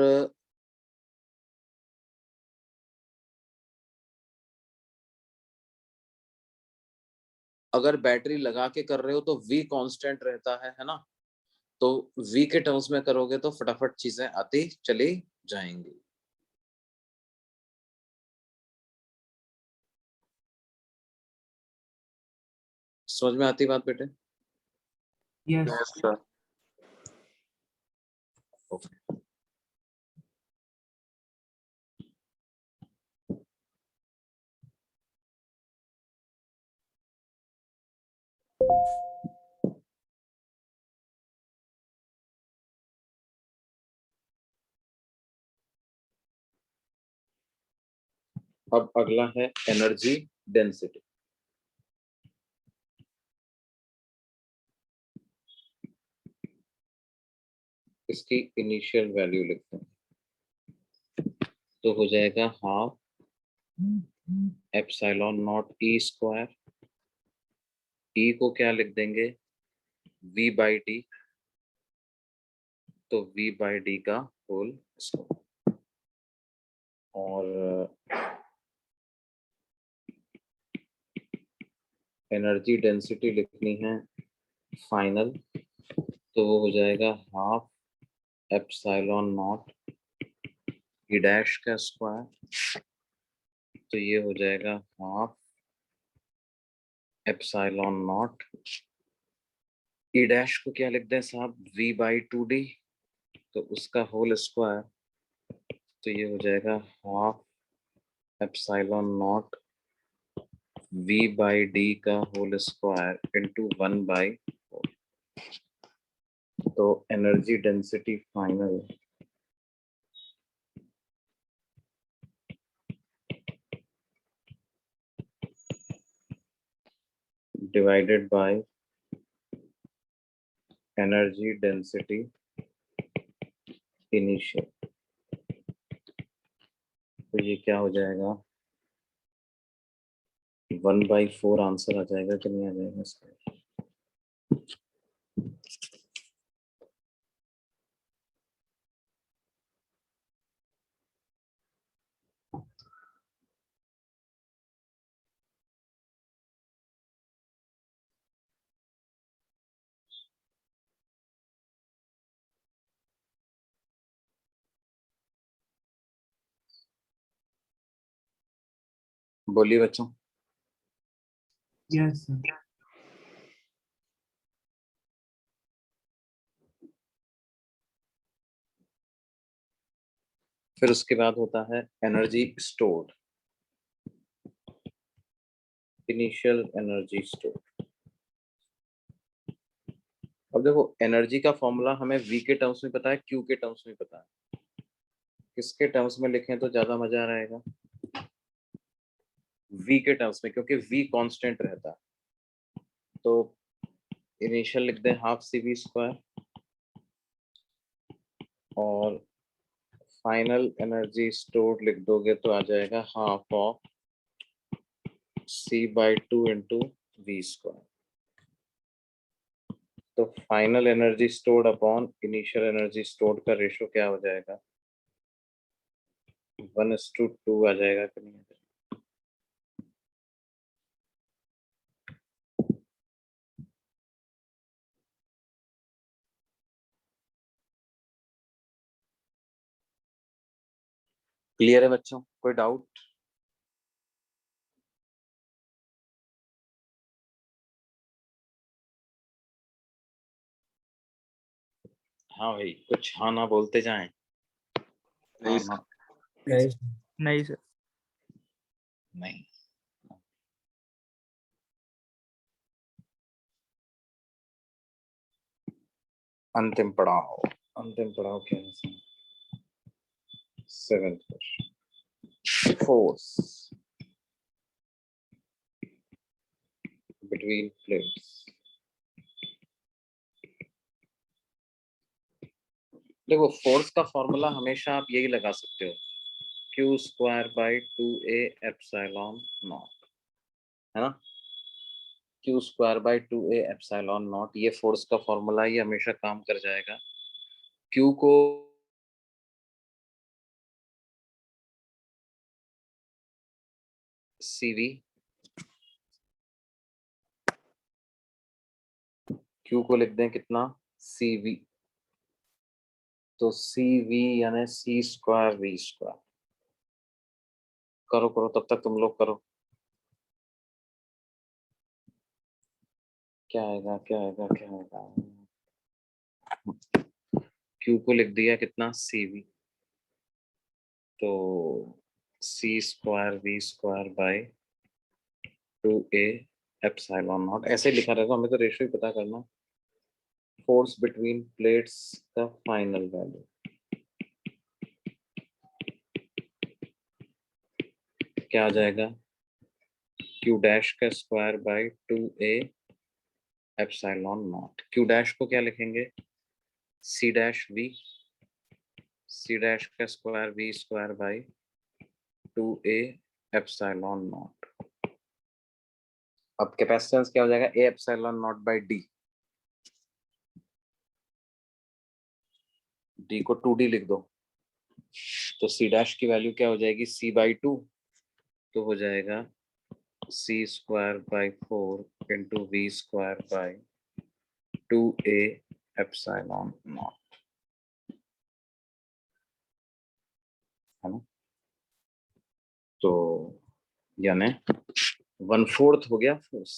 अगर बैटरी लगा के कर रहे हो तो V कांस्टेंट रहता है ना, तो V के टर्म्स में करोगे तो फटाफट चीजें आती चली जाएंगी। समझ में आती बात बेटे? Yes Yes, sir. ओके। अब अगला है एनर्जी डेंसिटी। इसकी इनिशियल वैल्यू लिखते हैं, तो हो जाएगा half epsilon naught E square. E को क्या लिख देंगे? V बाई डी, तो V बाई डी का होल स्क्वायर। और एनर्जी डेंसिटी लिखनी है फाइनल, तो वो हो जाएगा half epsilon naught E dash का स्क्वायर, तो ये हो जाएगा half epsilon naught E dash को क्या लिख दें साहब? V बाई 2D, तो उसका होल स्क्वायर, तो ये हो जाएगा half epsilon nought V by D का होल स्क्वायर इंटू 1 बाई 4। तो energy density final divided by energy density initial, तो ये क्या हो जाएगा? 1/4 आंसर आ जाएगा कि नहीं आ जाएगा इसका? बोलिए बच्चों। Yes sir. फिर उसके बाद होता है energy stored, initial energy stored. अब देखो एनर्जी का फॉर्मूला हमें V के टर्म्स में पता है, Q के टर्म्स में पता है, किसके टर्म्स में लिखें तो ज्यादा मजा रहेगा? V के टर्म्स में, क्योंकि V कांस्टेंट रहता है। तो इनिशियल लिख दें हाफ CV स्क्वायर, और फाइनल एनर्जी स्टोर्ड लिख दोगे तो आ जाएगा half of C by 2 into V square. तो final energy stored upon initial energy stored का रेशो क्या हो जाएगा? 1:2 आ जाएगा कि नहीं? क्लियर है बच्चों? कोई डाउट? हाँ भाई, कुछ हाँ ना बोलते जाएं। नहीं हाँ, सर। नहीं सर। नहीं। अंतिम पड़ाव क्या है? 7th question, force between plates. देखो, फोर्स का फॉर्मूला हमेशा आप यही लगा सकते हो, Q²/2A एप्सिलॉन नॉट, है ना? Q²/2A एप्सिलॉन नॉट, ये फोर्स का फॉर्मूला, ये हमेशा काम कर जाएगा। Q को CV, Q को लिख दें कितना? CV, तो CV यानी C²V²। करो करो, तब तक तुम लोग करो। क्या आएगा? Q को लिख दिया कितना? CV, तो C²V²/2A एप्सिलॉन नॉट, ऐसे लिखा रहेगा। हमें तो रेशियो ही पता करना। फोर्स बिटवीन प्लेट्स का फाइनल वैल्यू क्या आ जाएगा? Q'²/2A epsilon not. Q' को क्या लिखेंगे? C'(V), C'²V²/2A epsilon not. अब कैपेसिटेंस क्या हो जाएगा? A epsilon not by D। D को 2D लिख दो, तो C' की वैल्यू क्या हो जाएगी? C/2, तो हो जाएगा C²/4 into V²/2A epsilon not, है ना? तो यानी 1/4 हो गया फोर्स।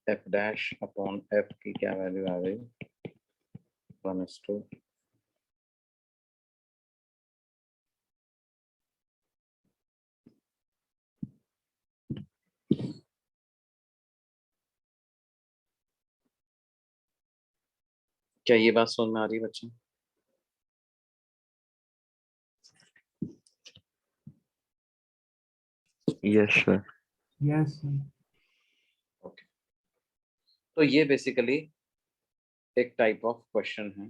F' की क्या वैल्यू आ गई? 1:2। क्या ये बात समझ में आ रही है बच्चों? Yes sir. यस ओके, तो ये बेसिकली एक टाइप ऑफ क्वेश्चन है।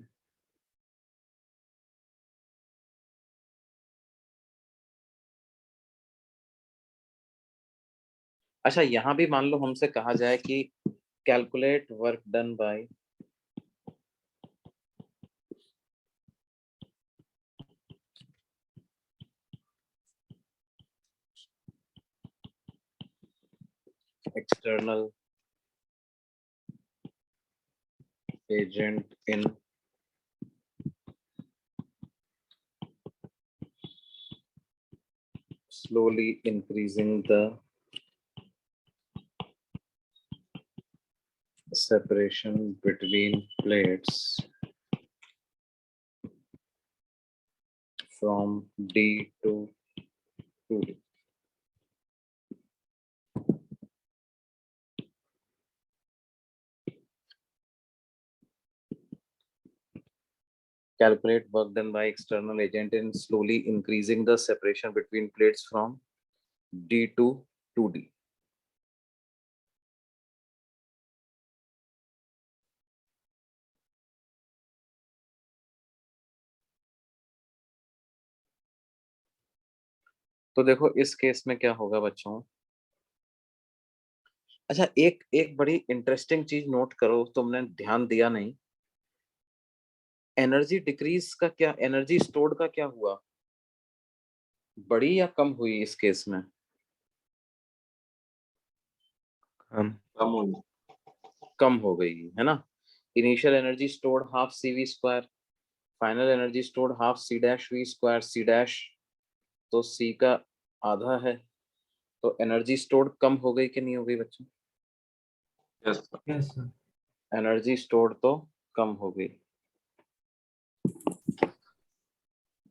अच्छा, यहां भी मान लो हमसे कहा जाए कि calculate work done bye external agent in slowly increasing the separation between plates from D to 2D. Calculate work done by external agent in slowly increasing the separation between plates from D to 2D. तो देखो, इस case में क्या होगा बच्चों? अच्छा, एक एक बड़ी इंटरेस्टिंग चीज नोट करो, तुमने ध्यान दिया नहीं। एनर्जी डिक्रीज का क्या, एनर्जी स्टोर्ड का क्या हुआ, बढ़ी या कम हुई इस केस में? हम कम होगी। कम हो गई है ना। Initial energy stored half C V square, final energy stored half C dash V square, C dash तो सी का आधा है, तो एनर्जी स्टोर्ड कम हो गई कि नहीं हो गई बच्चों? Yes sir. Yes sir. Energy stored तो कम हो गई।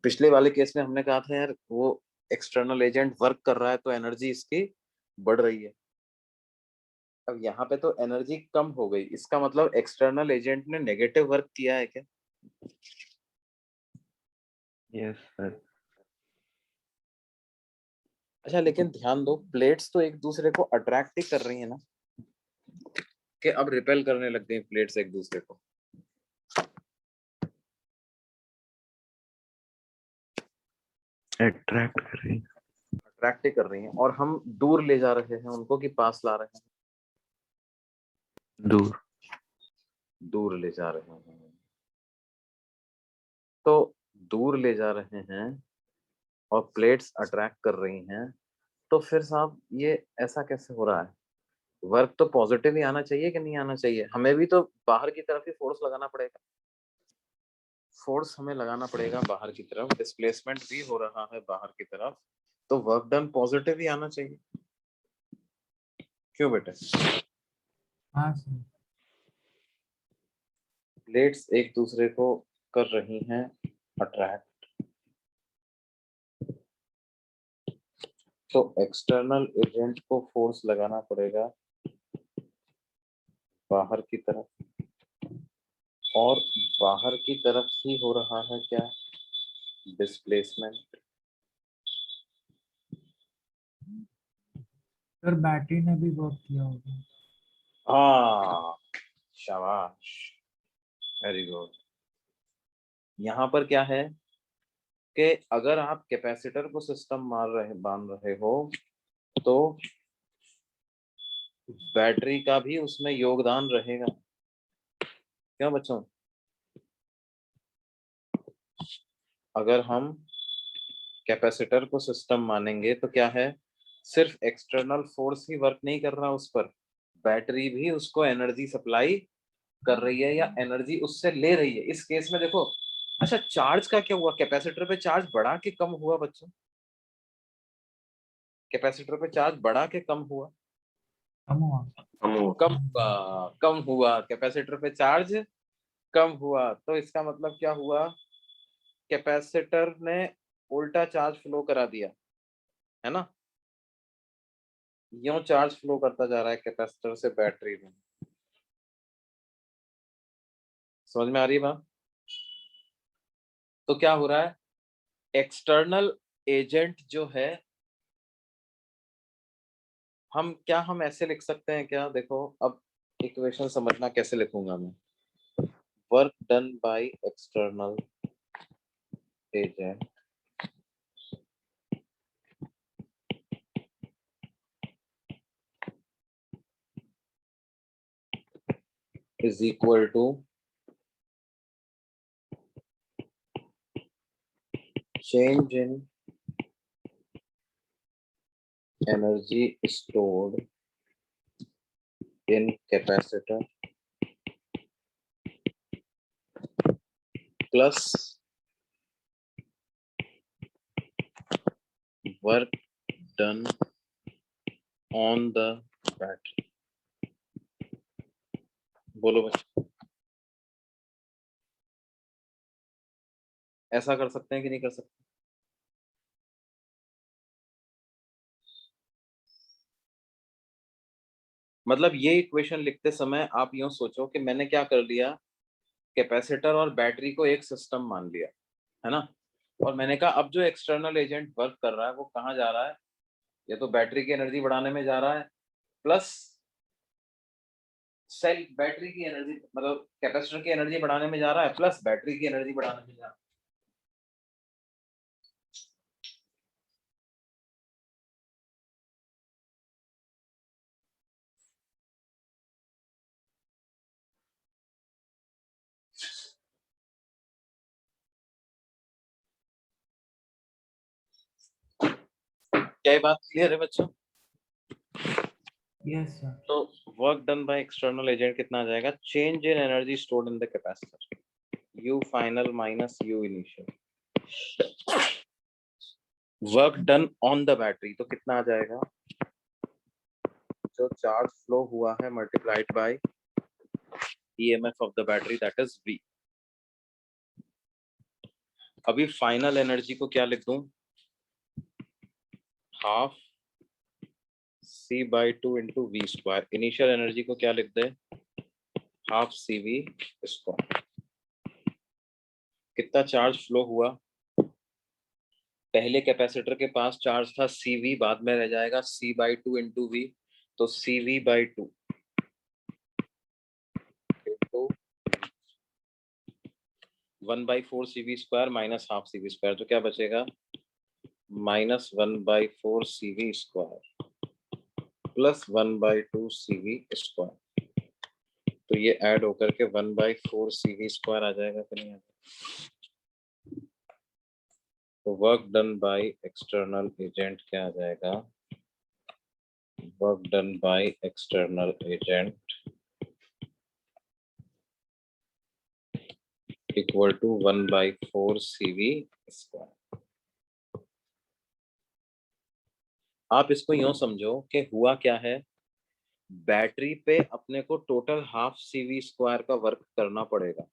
पिछले वाले केस में हमने कहा था यार वो एक्सटर्नल एजेंट वर्क कर रहा है तो एनर्जी इसकी बढ़ रही है। अब यहाँ पे तो एनर्जी कम हो गई, इसका मतलब एक्सटर्नल एजेंट ने नेगेटिव वर्क किया है क्या? Yes sir. अच्छा, लेकिन ध्यान दो, प्लेट्स तो एक दूसरे को अट्रैक्ट ही कर रही है ना, कि अब रिपेल करने लग गई प्लेट्स एक दूसरे को। अट्रैक्ट कर रही है। अट्रैक्ट ही कर रही हैं, और हम दूर ले जा रहे हैं उनको कि पास ला रहे हैं? दूर। दूर ले जा रहे हैं। तो दूर ले जा रहे हैं और प्लेट्स अट्रैक्ट कर रही हैं, तो फिर साहब ये ऐसा कैसे हो रहा है? वर्क तो पॉजिटिव ही आना चाहिए कि नहीं आना चाहिए? हमें भी तो बाहर की तरफ ही फोर्स लगाना पड़ेगा, फोर्स हमें लगाना पड़ेगा बाहर की तरफ, डिस्प्लेसमेंट भी हो रहा है बाहर की तरफ, तो वर्क डन पॉजिटिव ही आना चाहिए। क्यों बेटे? हाँ सर। प्लेट्स एक दूसरे को कर रही हैं अट्रैक्ट, तो एक्सटर्नल एजेंट को फोर्स लगाना पड़ेगा बाहर की तरफ, और बाहर की तरफ ही हो रहा है क्या, डिस्प्लेसमेंट। सर बैटरी ने भी वर्क किया होगा। हाँ, शाबाश, वेरी गुड। यहाँ पर क्या है कि अगर आप कैपेसिटर को सिस्टम बांध रहे हो तो बैटरी का भी उसमें योगदान रहेगा। क्यों बच्चों? अगर हम कैपेसिटर को सिस्टम मानेंगे तो क्या है, सिर्फ एक्सटर्नल फोर्स ही वर्क नहीं कर रहा उस पर, बैटरी भी उसको एनर्जी सप्लाई कर रही है या एनर्जी उससे ले रही है। इस केस में देखो, अच्छा चार्ज का क्या हुआ, कैपेसिटर पे चार्ज बढ़ा के कम हुआ बच्चों? कैपेसिटर पे चार्ज बढ़ा के कम हुआ? कम हुआ। कम होगा। कम हुआ, कम हुआ, कैपेसिटर पे चार्ज कम हुआ, तो इसका मतलब क्या हुआ, कैपेसिटर ने उल्टा चार्ज फ्लो करा दिया, है ना। यूं चार्ज फ्लो करता जा रहा है कैपेसिटर से बैटरी में। समझ में आ रही है बात? तो क्या हो रहा है, एक्सटर्नल एजेंट जो है, हम ऐसे लिख सकते हैं क्या, देखो अब इक्वेशन समझना कैसे लिखूंगा मैं। Work done by external agent is equal to change in energy stored in capacitor plus work done on the battery। बोलो बच्चों, ऐसा कर सकते हैं कि नहीं कर सकते? मतलब ये इक्वेशन लिखते समय आप यूं सोचो कि मैंने क्या कर लिया, कैपेसिटर और बैटरी को एक सिस्टम मान लिया, है ना। और मैंने कहा अब जो एक्सटर्नल एजेंट वर्क कर रहा है वो कहाँ जा रहा है, ये तो बैटरी की एनर्जी बढ़ाने में जा रहा है, प्लस सेल बैटरी की एनर्जी, मतलब कैपेसिटर की एनर्जी बढ़ाने में जा रहा है, प्लस बैटरी की एनर्जी बढ़ाने में जा रहा है। क्या ये बात क्लियर है बच्चों? Yes sir. तो work done by external agent कितना आ जाएगा? Change in energy stored in the capacitor, U final minus U initial. Work done on the battery तो कितना आ जाएगा? जो चार्ज फ्लो हुआ है multiplied by EMF of the battery, that is V। अभी फाइनल एनर्जी को क्या लिख दूं? Half C/2 into V square. Initial energy को क्या लिख दे? Half CV square. कितना चार्ज फ्लो हुआ? पहले कैपेसिटर के पास चार्ज था CV, बाद में रह जाएगा C/2 इंटू V, तो CV/2 into 1/4 CV square minus half CV square, तो क्या बचेगा? Minus 1/4 CV square plus 1/2 CV square. तो ये ऐड होकर के 1/4 CV स्क्वायर आ जाएगा कि नहीं? तो work done by external agent क्या आ जाएगा? Work done by external agent equal to 1/4 CV square. आप इसको यूं समझो कि हुआ क्या है, बैटरी पे अपने को टोटल हाफ CV स्क्वायर का वर्क करना पड़ेगा,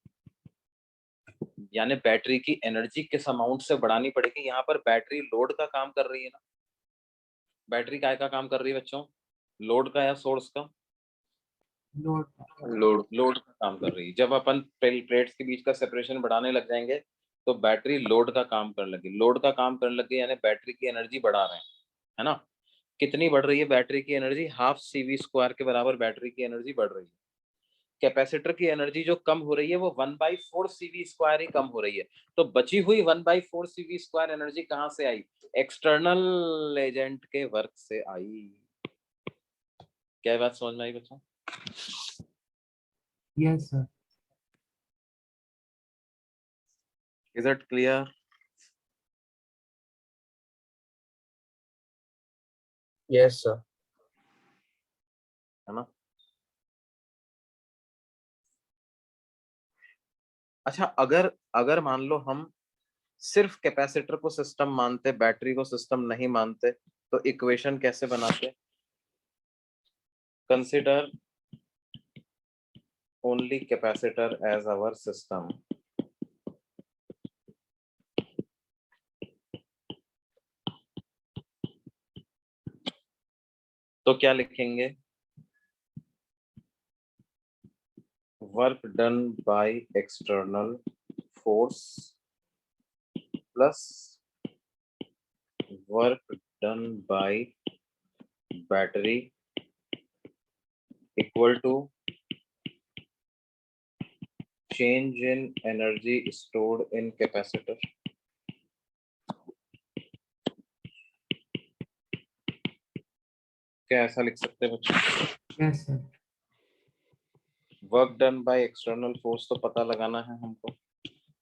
यानी बैटरी की एनर्जी किस अमाउंट से बढ़ानी पड़ेगी। यहाँ पर बैटरी लोड का काम कर रही है ना। बैटरी काय का काम कर रही है बच्चों? लोड का या सोर्स का? लोड का काम कर रही है। जब अपन प्लेट्स के बीच का सेपरेशन बढ़ाने लग जाएंगे तो बैटरी लोड का काम करने लगी। लोड का काम करने लगी यानी बैटरी की एनर्जी बढ़ा रहे हैं, है ना। कितनी बढ़ रही है बैटरी की एनर्जी? हाफ CV स्क्वायर के बराबर बैटरी की एनर्जी बढ़ रही है। कैपेसिटर की एनर्जी जो कम हो रही है वो 1/4 CV स्क्वायर ही कम हो रही है। तो बची हुई 1/4 CV स्क्वायर एनर्जी कहाँ से आई? एक्सटर्नल एजेंट के वर्क से आई। क्या बात समझ में आई बच्चों? Yes sir. Is it clear? Yes, sir. है ना। अच्छा, अगर अगर मान लो हम सिर्फ कैपेसिटर को सिस्टम मानते, बैटरी को सिस्टम नहीं मानते, तो इक्वेशन कैसे बनाते? Consider only capacitor as our system. तो क्या लिखेंगे? Work done by external force plus work done by battery equal to change in energy stored in capacitor। क्या ऐसा लिख सकते हैं बच्चों? Yes sir. Work done by external force तो पता लगाना है हमको।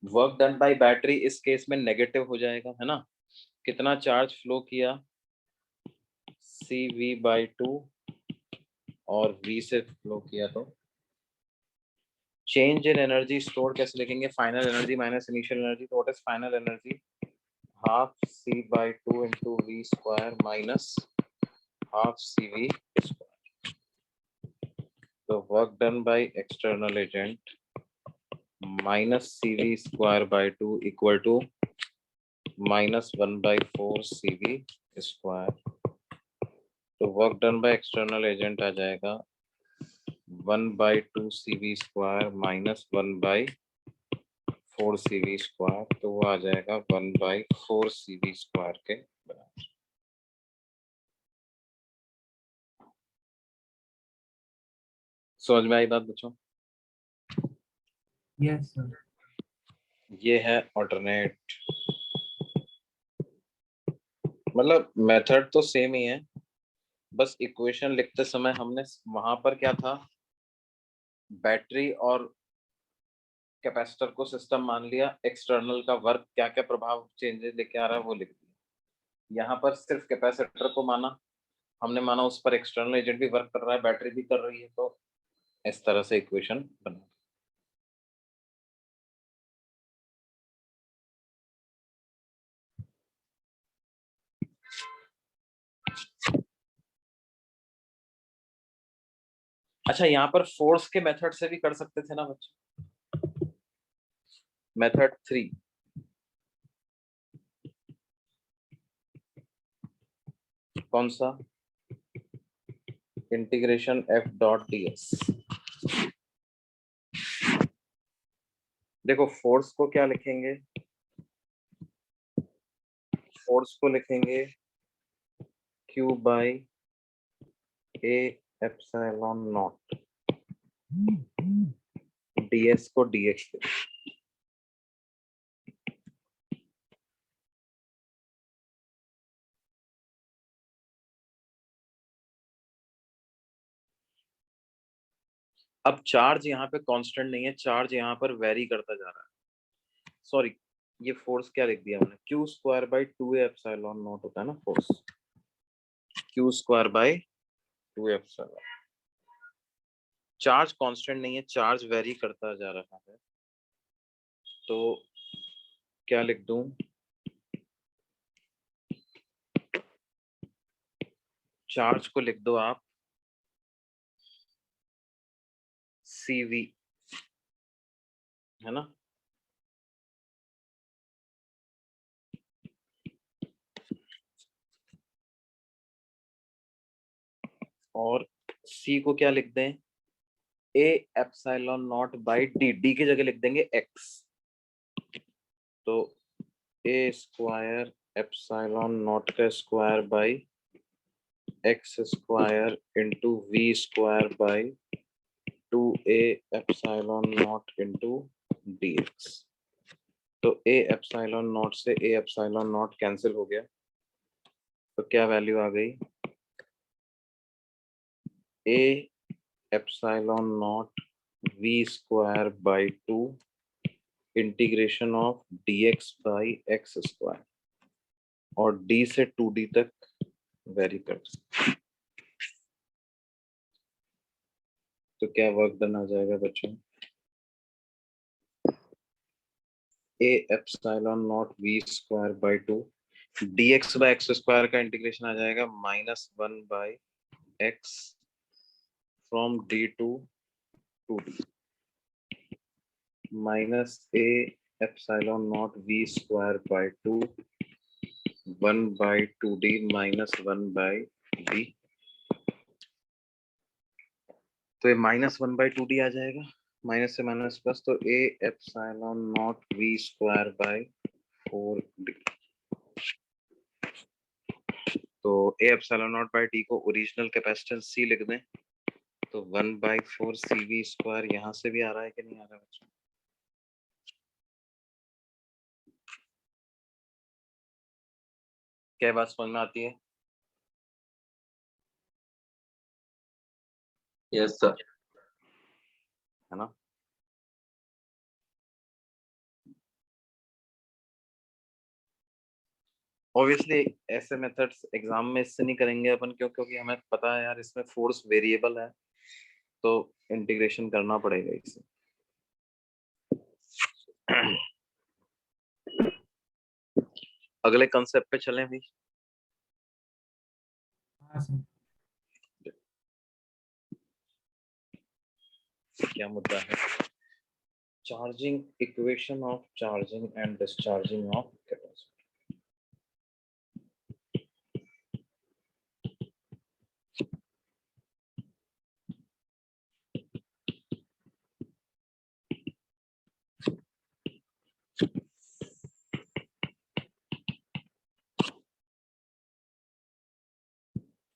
वर्क डन बाय बैटरी इस केस में नेगेटिव हो जाएगा, है ना। कितना चार्ज फ्लो किया? CV/2 और V से फ्लो किया। तो चेंज इन एनर्जी स्टोर कैसे लिखेंगे? Final energy minus initial energy. तो what is final energy? Half C/2 into V square minus half CV square. तो work done by external agent minus CV square by 2 equal to minus 1/4 CV square. तो work done by external agent आ जाएगा 1/2 CV square minus 1/4 CV square. तो वो आ जाएगा 1/4 CV square के बराबर। समझ में आई बात बच्चों? Yes sir. ये है ऑल्टरनेट, मतलब मेथड तो सेम ही है, बस इक्वेशन लिखते समय हमने वहां पर क्या था, बैटरी और कैपेसिटर को सिस्टम मान लिया, एक्सटर्नल का वर्क क्या क्या प्रभाव चेंजेस लेके आ रहा है वो लिख दिया। यहाँ पर सिर्फ कैपेसिटर को माना, हमने माना उस पर एक्सटर्नल एजेंट भी वर्क कर रहा है, बैटरी भी कर रही है, तो इस तरह से इक्वेशन बना। अच्छा, यहाँ पर फोर्स के मेथड से भी कर सकते थे ना बच्चे। मेथड 3, कौन सा? Integration F dot D S. देखो फोर्स को क्या लिखेंगे, फोर्स को लिखेंगे Q by A epsilon not, ds को dx लिखेंगे। अब चार्ज यहाँ पे कांस्टेंट नहीं है, चार्ज यहाँ पर वेरी करता जा रहा है। सॉरी, ये फोर्स क्या लिख दिया मैंने, Q square by 2a epsilon not होता है ना force, Q square by 2 epsilon. Charge constant नहीं है, चार्ज वेरी करता जा रहा है, तो क्या लिख दूं, चार्ज को लिख दो आप CV, है ना। और C को क्या लिख दें, A epsilon not by D, D की जगह लिख देंगे x, तो A स्क्वायर एप्सिलॉन नॉट का square by x square into V square by 2a epsilon not into dx। तो a एप्सिलॉन नॉट से a एप्सिलॉन नॉट कैंसिल हो गया, तो क्या वैल्यू आ गई, a epsilon nought V square by 2 integration of dx by x square, और d से 2d तक वेरी कर। तो क्या वर्क डन आ जाएगा बच्चों, a epsilon nought V square by 2 dx by x square का इंटीग्रेशन आ जाएगा -1 by x from d to 2d, minus a epsilon nought V square by 2 1 by 2d minus 1 by d, तो ये -1 by 2d आ जाएगा, minus से minus plus, तो a epsilon nought V square by 4d, तो a epsilon not by d को original capacitance C लिख दें, तो 1/4 CV स्क्वायर, यहाँ से भी आ रहा है कि नहीं आ रहा बच्चों, क्या बात समझ में आती है? Yes, sir. है ना। ऑब्वियसली ऐसे मेथड्स एग्जाम में इससे नहीं करेंगे अपन, क्यों, क्योंकि हमें पता है यार इसमें फोर्स वेरिएबल है, तो इंटीग्रेशन करना पड़ेगा इसे। अगले कंसेप्ट पे चलें भाई। हाँ सर। क्या मुद्दा है, charging equation of charging and discharging of capacitor.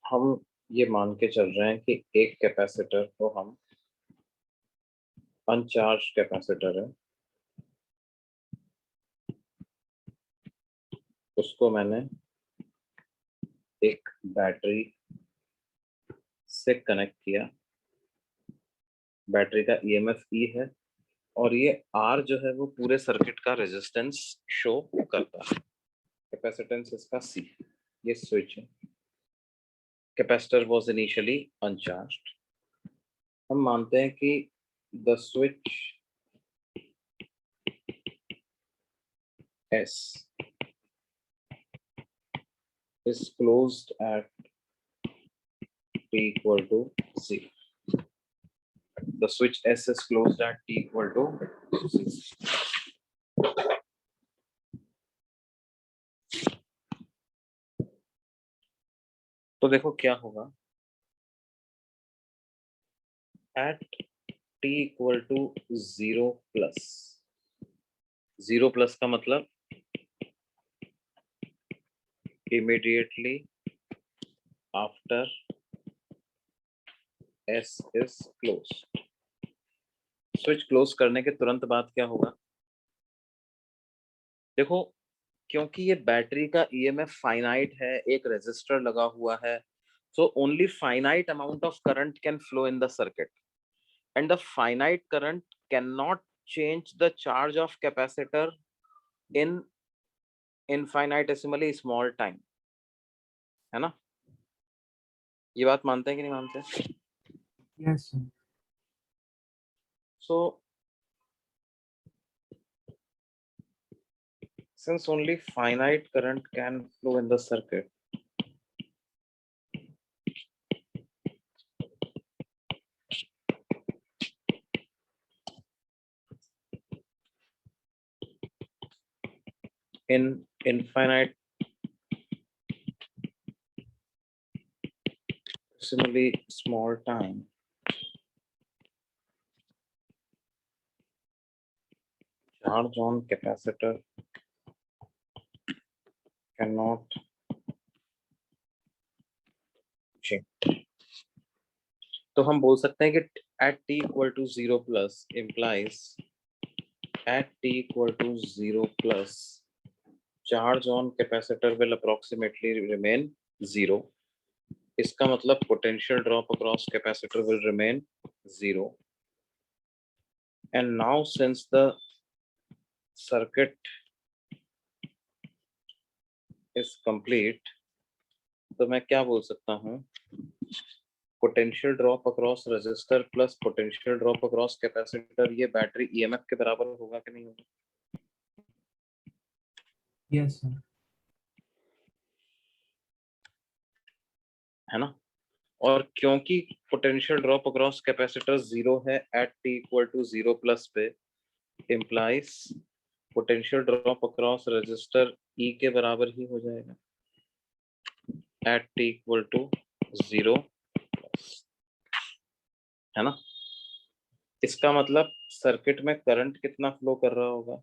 हम ये मान के चल रहे हैं कि एक कैपेसिटर को हम अनचार्ज कैपेसिटर है, उसको मैंने एक बैटरी से कनेक्ट किया, बैटरी का EMF E है, और ये R जो है वो पूरे सर्किट का रेजिस्टेंस शो करता है, कैपेसिटेंस इसका C। ये स्विच है, कैपेसिटर वाज इनिशियली अनचार्ज्ड। हम मानते हैं कि the switch S is closed at t equal to 0. The switch S is closed at t equal to 0. तो देखो क्या होगा, at t equal to 0 plus, 0 plus का मतलब immediately after S is closed, switch close करने के तुरंत बाद क्या होगा, देखो क्योंकि ये बैटरी का ईएमएफ फाइनाइट है, एक रेजिस्टर लगा हुआ है, so only finite amount of current can flow in the circuit, and the finite current cannot change the charge of capacitor in infinitesimally small time, है ना? ये बात मानते हैं कि नहीं मानते? Yes, sir. So since only finite current can flow in the circuit, in infinite similarly small time, charge on capacitor cannot change. तो हम बोल सकते हैं कि at t equal to 0 plus implies at t equal to 0 plus charge on capacitor will approximately remain 0. इसका मतलब potential drop across capacitor will remain 0. And now since the circuit is complete, तो मैं क्या बोल सकता हूँ, potential drop across resistor plus potential drop across capacitor, ये battery EMF के बराबर होगा कि नहीं होगा? Yes, sir. है ना? और क्योंकि पोटेंशियल ड्रॉप अक्रॉस कैपेसिटर 0 है at T equal to 0 plus पे, implies potential drop across resistor E के बराबर ही हो जाएगा एट टी इक्वल टू 0, है ना? इसका मतलब सर्किट में करंट कितना फ्लो कर रहा होगा,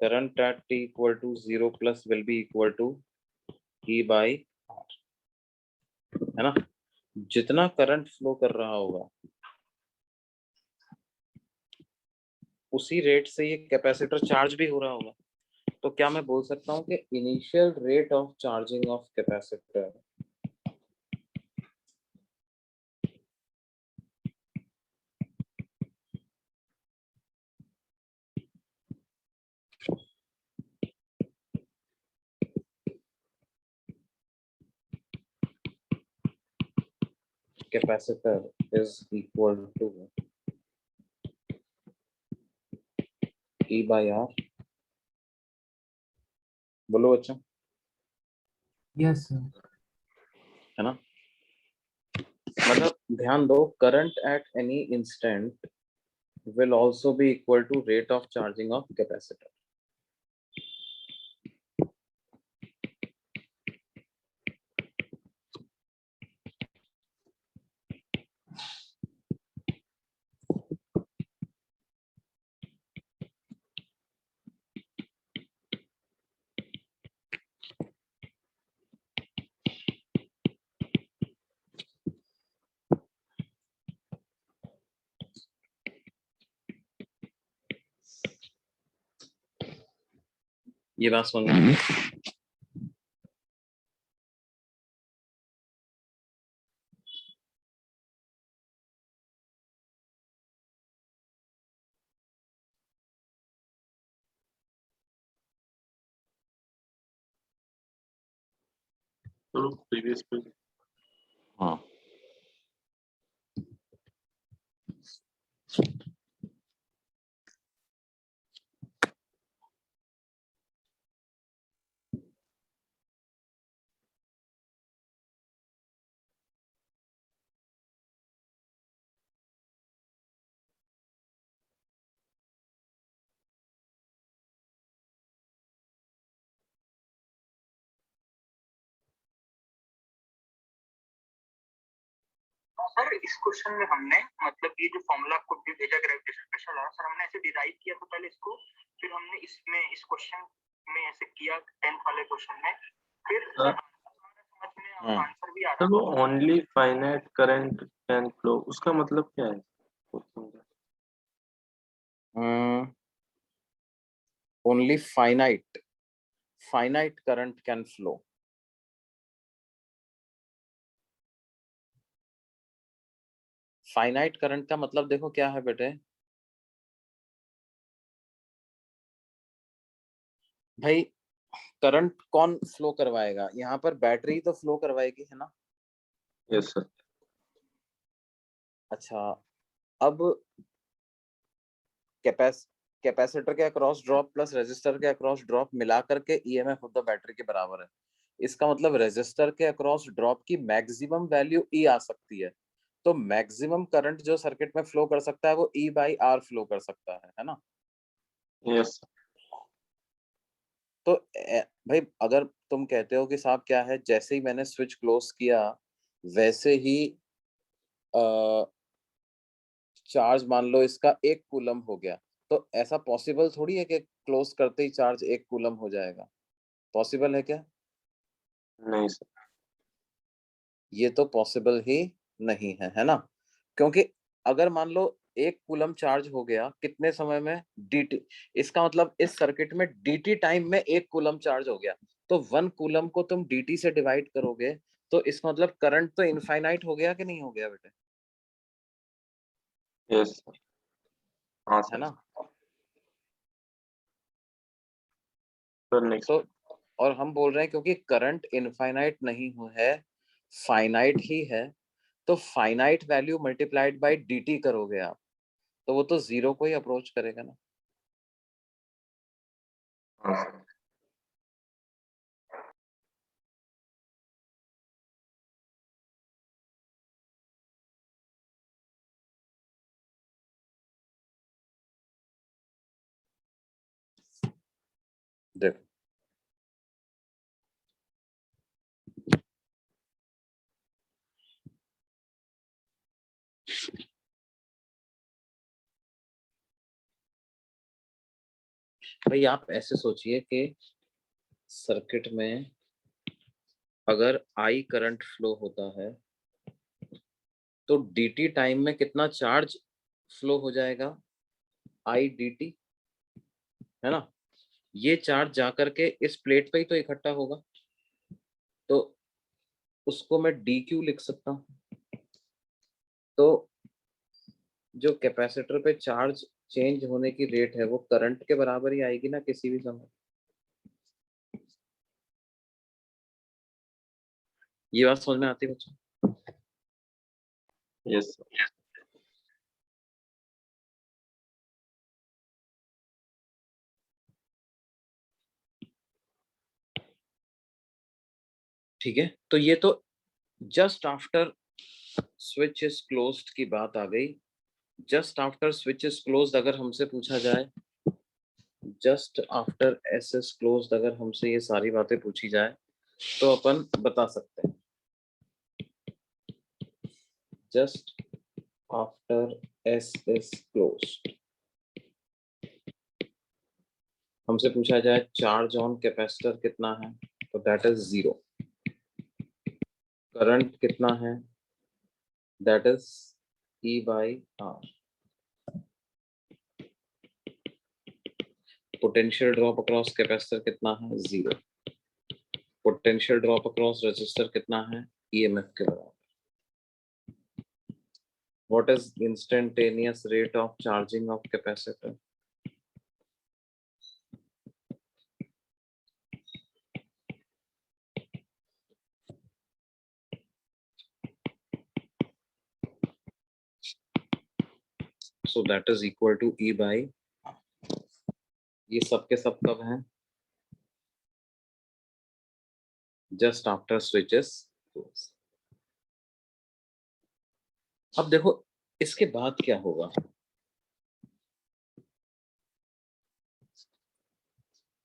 current at T equal to 0 plus will be equal to E by R, है ना? जितना करंट फ्लो कर रहा होगा उसी रेट से ये कैपेसिटर चार्ज भी हो रहा होगा। तो क्या मैं बोल सकता हूँ कि initial rate of charging of capacitor capacitor is equal to E by R? बोलो बच्चों, Yes, sir. है ना? मतलब ध्यान दो, current at any instant will also be equal to rate of charging of capacitor. ये बात समझ में? चलो प्रीवियस पे हाँ सर इस क्वेश्चन में हमने मतलब ये जो फॉर्मूला आपको भेजा ग्रेविटेशन प्रेशर लॉ सर हमने ऐसे डिराइव किया था पहले इसको, फिर हमने इसमें इस क्वेश्चन में ऐसे किया 10th वाले क्वेश्चन में, फिर हाँ। समझ में आंसर भी आ तो रहा वो only finite current can flow, उसका मतलब क्या है? Only finite current can flow. Finite current का मतलब देखो क्या है बेटे, भाई करंट कौन फ्लो करवाएगा? यहाँ पर बैटरी तो फ्लो करवाएगी, है ना? Yes sir. अच्छा, अब कैपेसिटर के अक्रॉस ड्रॉप प्लस रेजिस्टर के अक्रॉस ड्रॉप मिला करके ईएमएफ ऑफ द बैटरी के बराबर है। इसका मतलब रेजिस्टर के अक्रॉस ड्रॉप की मैक्सिमम वैल्यू ई आ सकती है, तो मैक्सिमम करंट जो सर्किट में फ्लो कर सकता है वो ई बाई आर फ्लो कर सकता है ना? यस तो भाई अगर तुम कहते हो कि साहब क्या है, जैसे ही मैंने स्विच क्लोज किया वैसे ही चार्ज मान लो इसका 1 कूलम हो गया, तो ऐसा पॉसिबल थोड़ी है कि क्लोज करते ही चार्ज 1 कूलम हो जाएगा? पॉसिबल है क्या? नहीं सर। ये तो पॉसिबल ही नहीं है ना? क्योंकि अगर मान लो 1 कूलम चार्ज हो गया कितने समय में, dt, इसका मतलब इस सर्किट में dt टाइम में 1 कूलम चार्ज हो गया, तो 1 कूलम को तुम dt से डिवाइड करोगे तो इसका मतलब करंट तो इनफाइनाइट हो गया कि नहीं हो गया बेटे? Yes sir. हाँ है सर। ना? Sir next. तो और हम बोल रहे हैं क्योंकि करंट इनफाइनाइट नहीं है, फाइनाइट ही है, तो finite value multiplied by dt करोगे आप, तो वो तो जीरो को ही अप्रोच करेगा ना। हाँ सर। देखो भाई आप ऐसे सोचिए कि सर्किट में अगर आई करंट फ्लो होता है तो dt टाइम में कितना चार्ज फ्लो हो जाएगा, आई dt, है ना? ये चार्ज जाकर के इस प्लेट पे ही तो इकट्ठा होगा, तो उसको मैं dq लिख सकता हूँ। तो जो कैपेसिटर पे चार्ज चेंज होने की रेट है वो करंट के बराबर ही आएगी ना किसी भी समय। ये बात समझ में आती है बच्चों? Yes sir. ठीक है, तो ये तो just after switch is closed की बात आ गई। Just after switch is closed अगर हमसे पूछा जाए, just after S is closed अगर हमसे ये सारी बातें पूछी जाए तो अपन बता सकते हैं just after S is closed. हमसे पूछा जाए चार्ज ऑन कैपेसिटर कितना है, तो दैट इज 0। करंट कितना है, that is E by R। Potential drop across capacitor कितना है, 0। पोटेंशियल ड्रॉप अक्रॉस रेजिस्टर कितना है, EMF के बराबर। What is instantaneous rate of charging of capacitor? so that is equal to E by, ये सब के सब कब हैं? Just after switches close. अब देखो इसके बाद क्या होगा,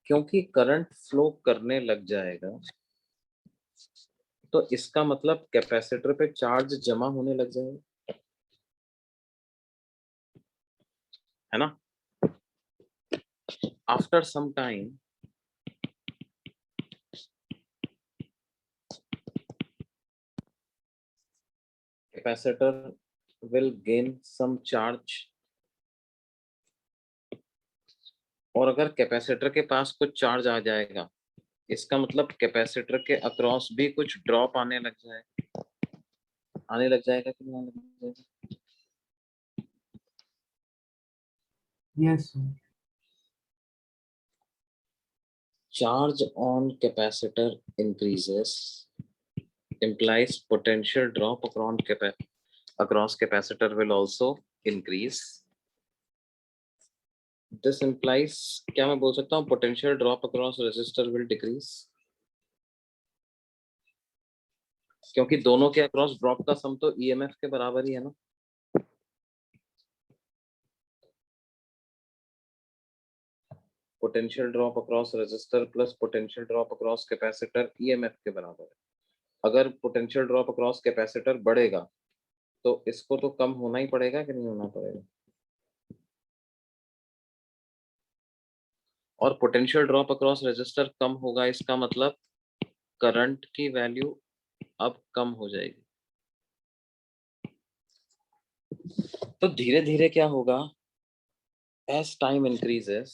क्योंकि करंट फ्लो करने लग जाएगा तो इसका मतलब कैपेसिटर पे चार्ज जमा होने लग जाएगा, है ना? After some time capacitor will gain some charge, और अगर कैपेसिटर के पास कुछ चार्ज आ जाएगा इसका मतलब कैपेसिटर के अक्रॉस भी कुछ ड्रॉप आने लग जाएगा, आने लग जाएगा कि नहीं आने लग जाएगा? Yes, sir. Charge on capacitor increases implies potential drop across capacitor will also increase. This implies, क्या मैं बोल सकता हूँ potential drop across resistor will decrease, क्योंकि दोनों के अक्रॉस ड्रॉप का सम तो ईएमएफ के बराबर ही है ना। Potential drop across resistor plus potential drop across capacitor EMF के बराबर है। अगर पोटेंशियल ड्रॉप अक्रॉस कैपेसिटर बढ़ेगा तो इसको तो कम होना ही पड़ेगा कि नहीं होना पड़ेगा, और पोटेंशियल ड्रॉप अक्रॉस रेजिस्टर कम होगा इसका मतलब करंट की वैल्यू अब कम हो जाएगी। तो धीरे धीरे क्या होगा, as time increases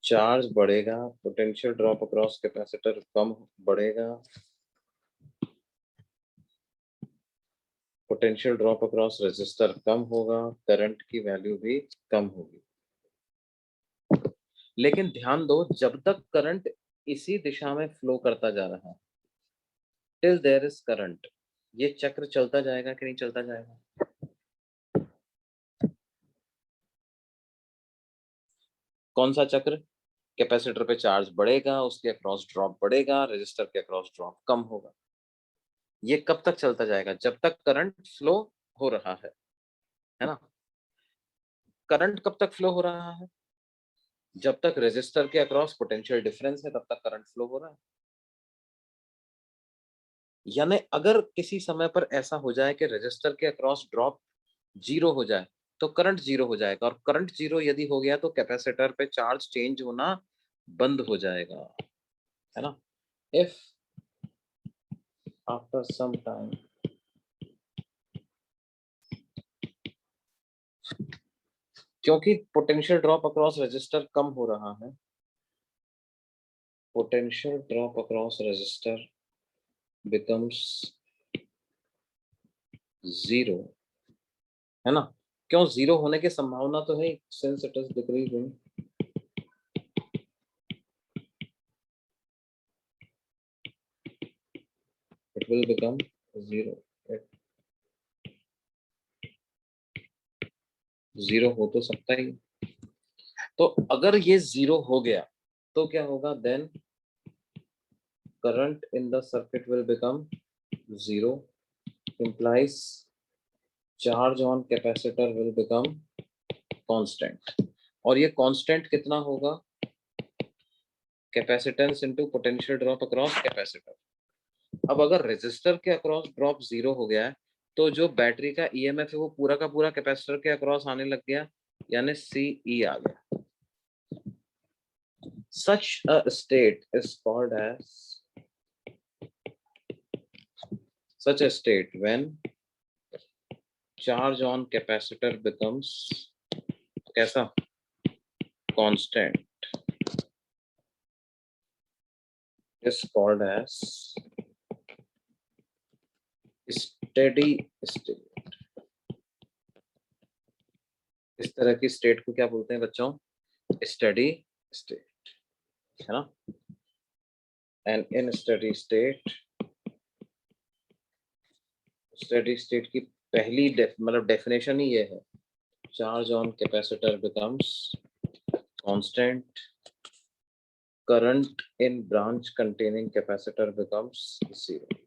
चार्ज बढ़ेगा, पोटेंशियल ड्रॉप अक्रॉस कैपेसिटर कम बढ़ेगा, पोटेंशियल ड्रॉप अक्रॉस रेजिस्टर कम होगा, करंट की वैल्यू भी कम होगी। लेकिन ध्यान दो, जब तक करंट इसी दिशा में फ्लो करता जा रहा है, टिल देयर इज करंट, ये चक्र चलता जाएगा कि नहीं चलता जाएगा? कौन सा चक्र? कैपेसिटर पे चार्ज बढ़ेगा, उसके अक्रॉस ड्रॉप बढ़ेगा, रेजिस्टर के अक्रॉस ड्रॉप कम होगा। ये कब तक चलता जाएगा? जब तक करंट फ्लो हो रहा है ना? करंट कब तक फ्लो हो रहा है? जब तक रेजिस्टर के अक्रॉस पोटेंशियल डिफरेंस है तब तक करंट फ्लो हो रहा है। यानी अगर किसी समय पर ऐसा हो जाए कि रेजिस्टर के अक्रॉस ड्रॉप 0 हो जाए तो करंट 0 हो जाएगा, और करंट 0 यदि हो गया तो कैपेसिटर पे चार्ज चेंज होना बंद हो जाएगा, है ना? इफ आफ्टर सम टाइम क्योंकि पोटेंशियल ड्रॉप अक्रॉस रेजिस्टर कम हो रहा है, potential drop across resistor becomes 0, है ना? क्यों 0 होने की संभावना तो है, since it is decreasing, it will become 0. 0 हो तो सकता ही। तो अगर ये 0 हो गया तो क्या होगा? Then current in the circuit will become 0, implies charge on capacitor will become constant, और ये कांस्टेंट कितना होगा? Capacitance into potential drop across capacitor. अब अगर रेजिस्टर के अक्रॉस ड्रॉप 0 हो गया है तो जो बैटरी का ईएमएफ है वो पूरा का पूरा कैपेसिटर के अक्रॉस आने लग गया, यानी CE आ गया। Such a state is called as such a state when charge on capacitor becomes कैसा? Constant is called as steady state। इस तरह की स्टेट को क्या बोलते हैं बच्चों? स्टेडी स्टेट, है ना? And in steady state steady state की पहली मतलब डेफिनेशन ही ये है, charge on capacitor becomes constant, current in branch containing capacitor becomes zero.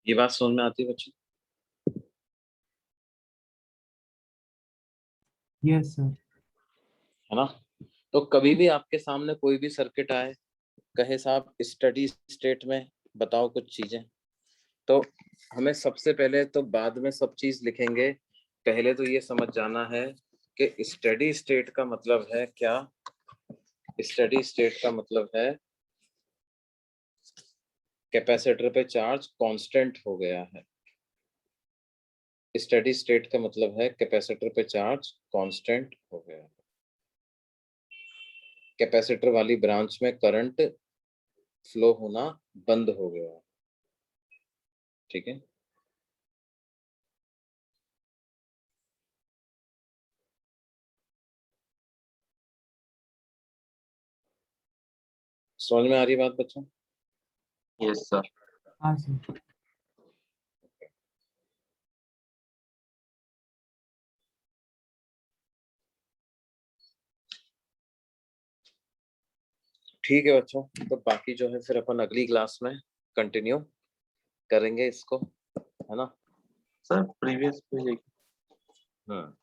ये बात समझ में आती है बच्चों? Yes sir. है ना? तो कभी भी आपके सामने कोई भी सर्किट आए, कहे साहब स्टडी स्टेट में बताओ कुछ चीजें, तो हमें सबसे पहले तो बाद में सब चीज लिखेंगे, पहले तो ये समझ जाना है कि स्टडी स्टेट का मतलब है क्या। स्टडी स्टेट का मतलब है कैपेसिटर पे चार्ज कांस्टेंट हो गया है। स्टडी स्टेट का मतलब है कैपेसिटर पे चार्ज कांस्टेंट हो गया है, कैपेसिटर वाली ब्रांच में करंट फ्लो होना बंद हो गया है। ठीक है, समझ में आ रही बात बच्चों? Yes sir. हाँ सर। ठीक है बच्चों, तो बाकी जो है फिर अपन अगली क्लास में कंटिन्यू करेंगे इसको, है ना? सर प्रीवियस पेज हाँ,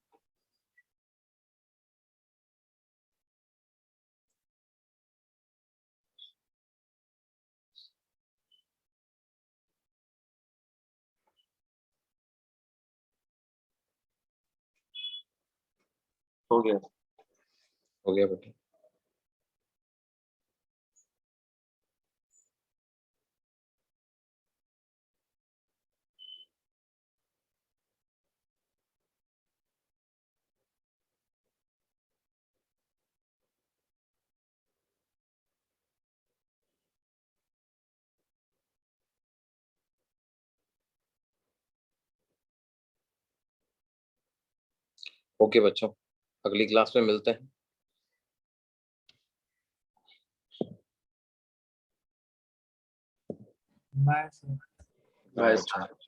हो गया। हो गया बेटा। ओके बच्चों, अगली क्लास में मिलते हैं। Bye sir. बाय बाय बच्चों।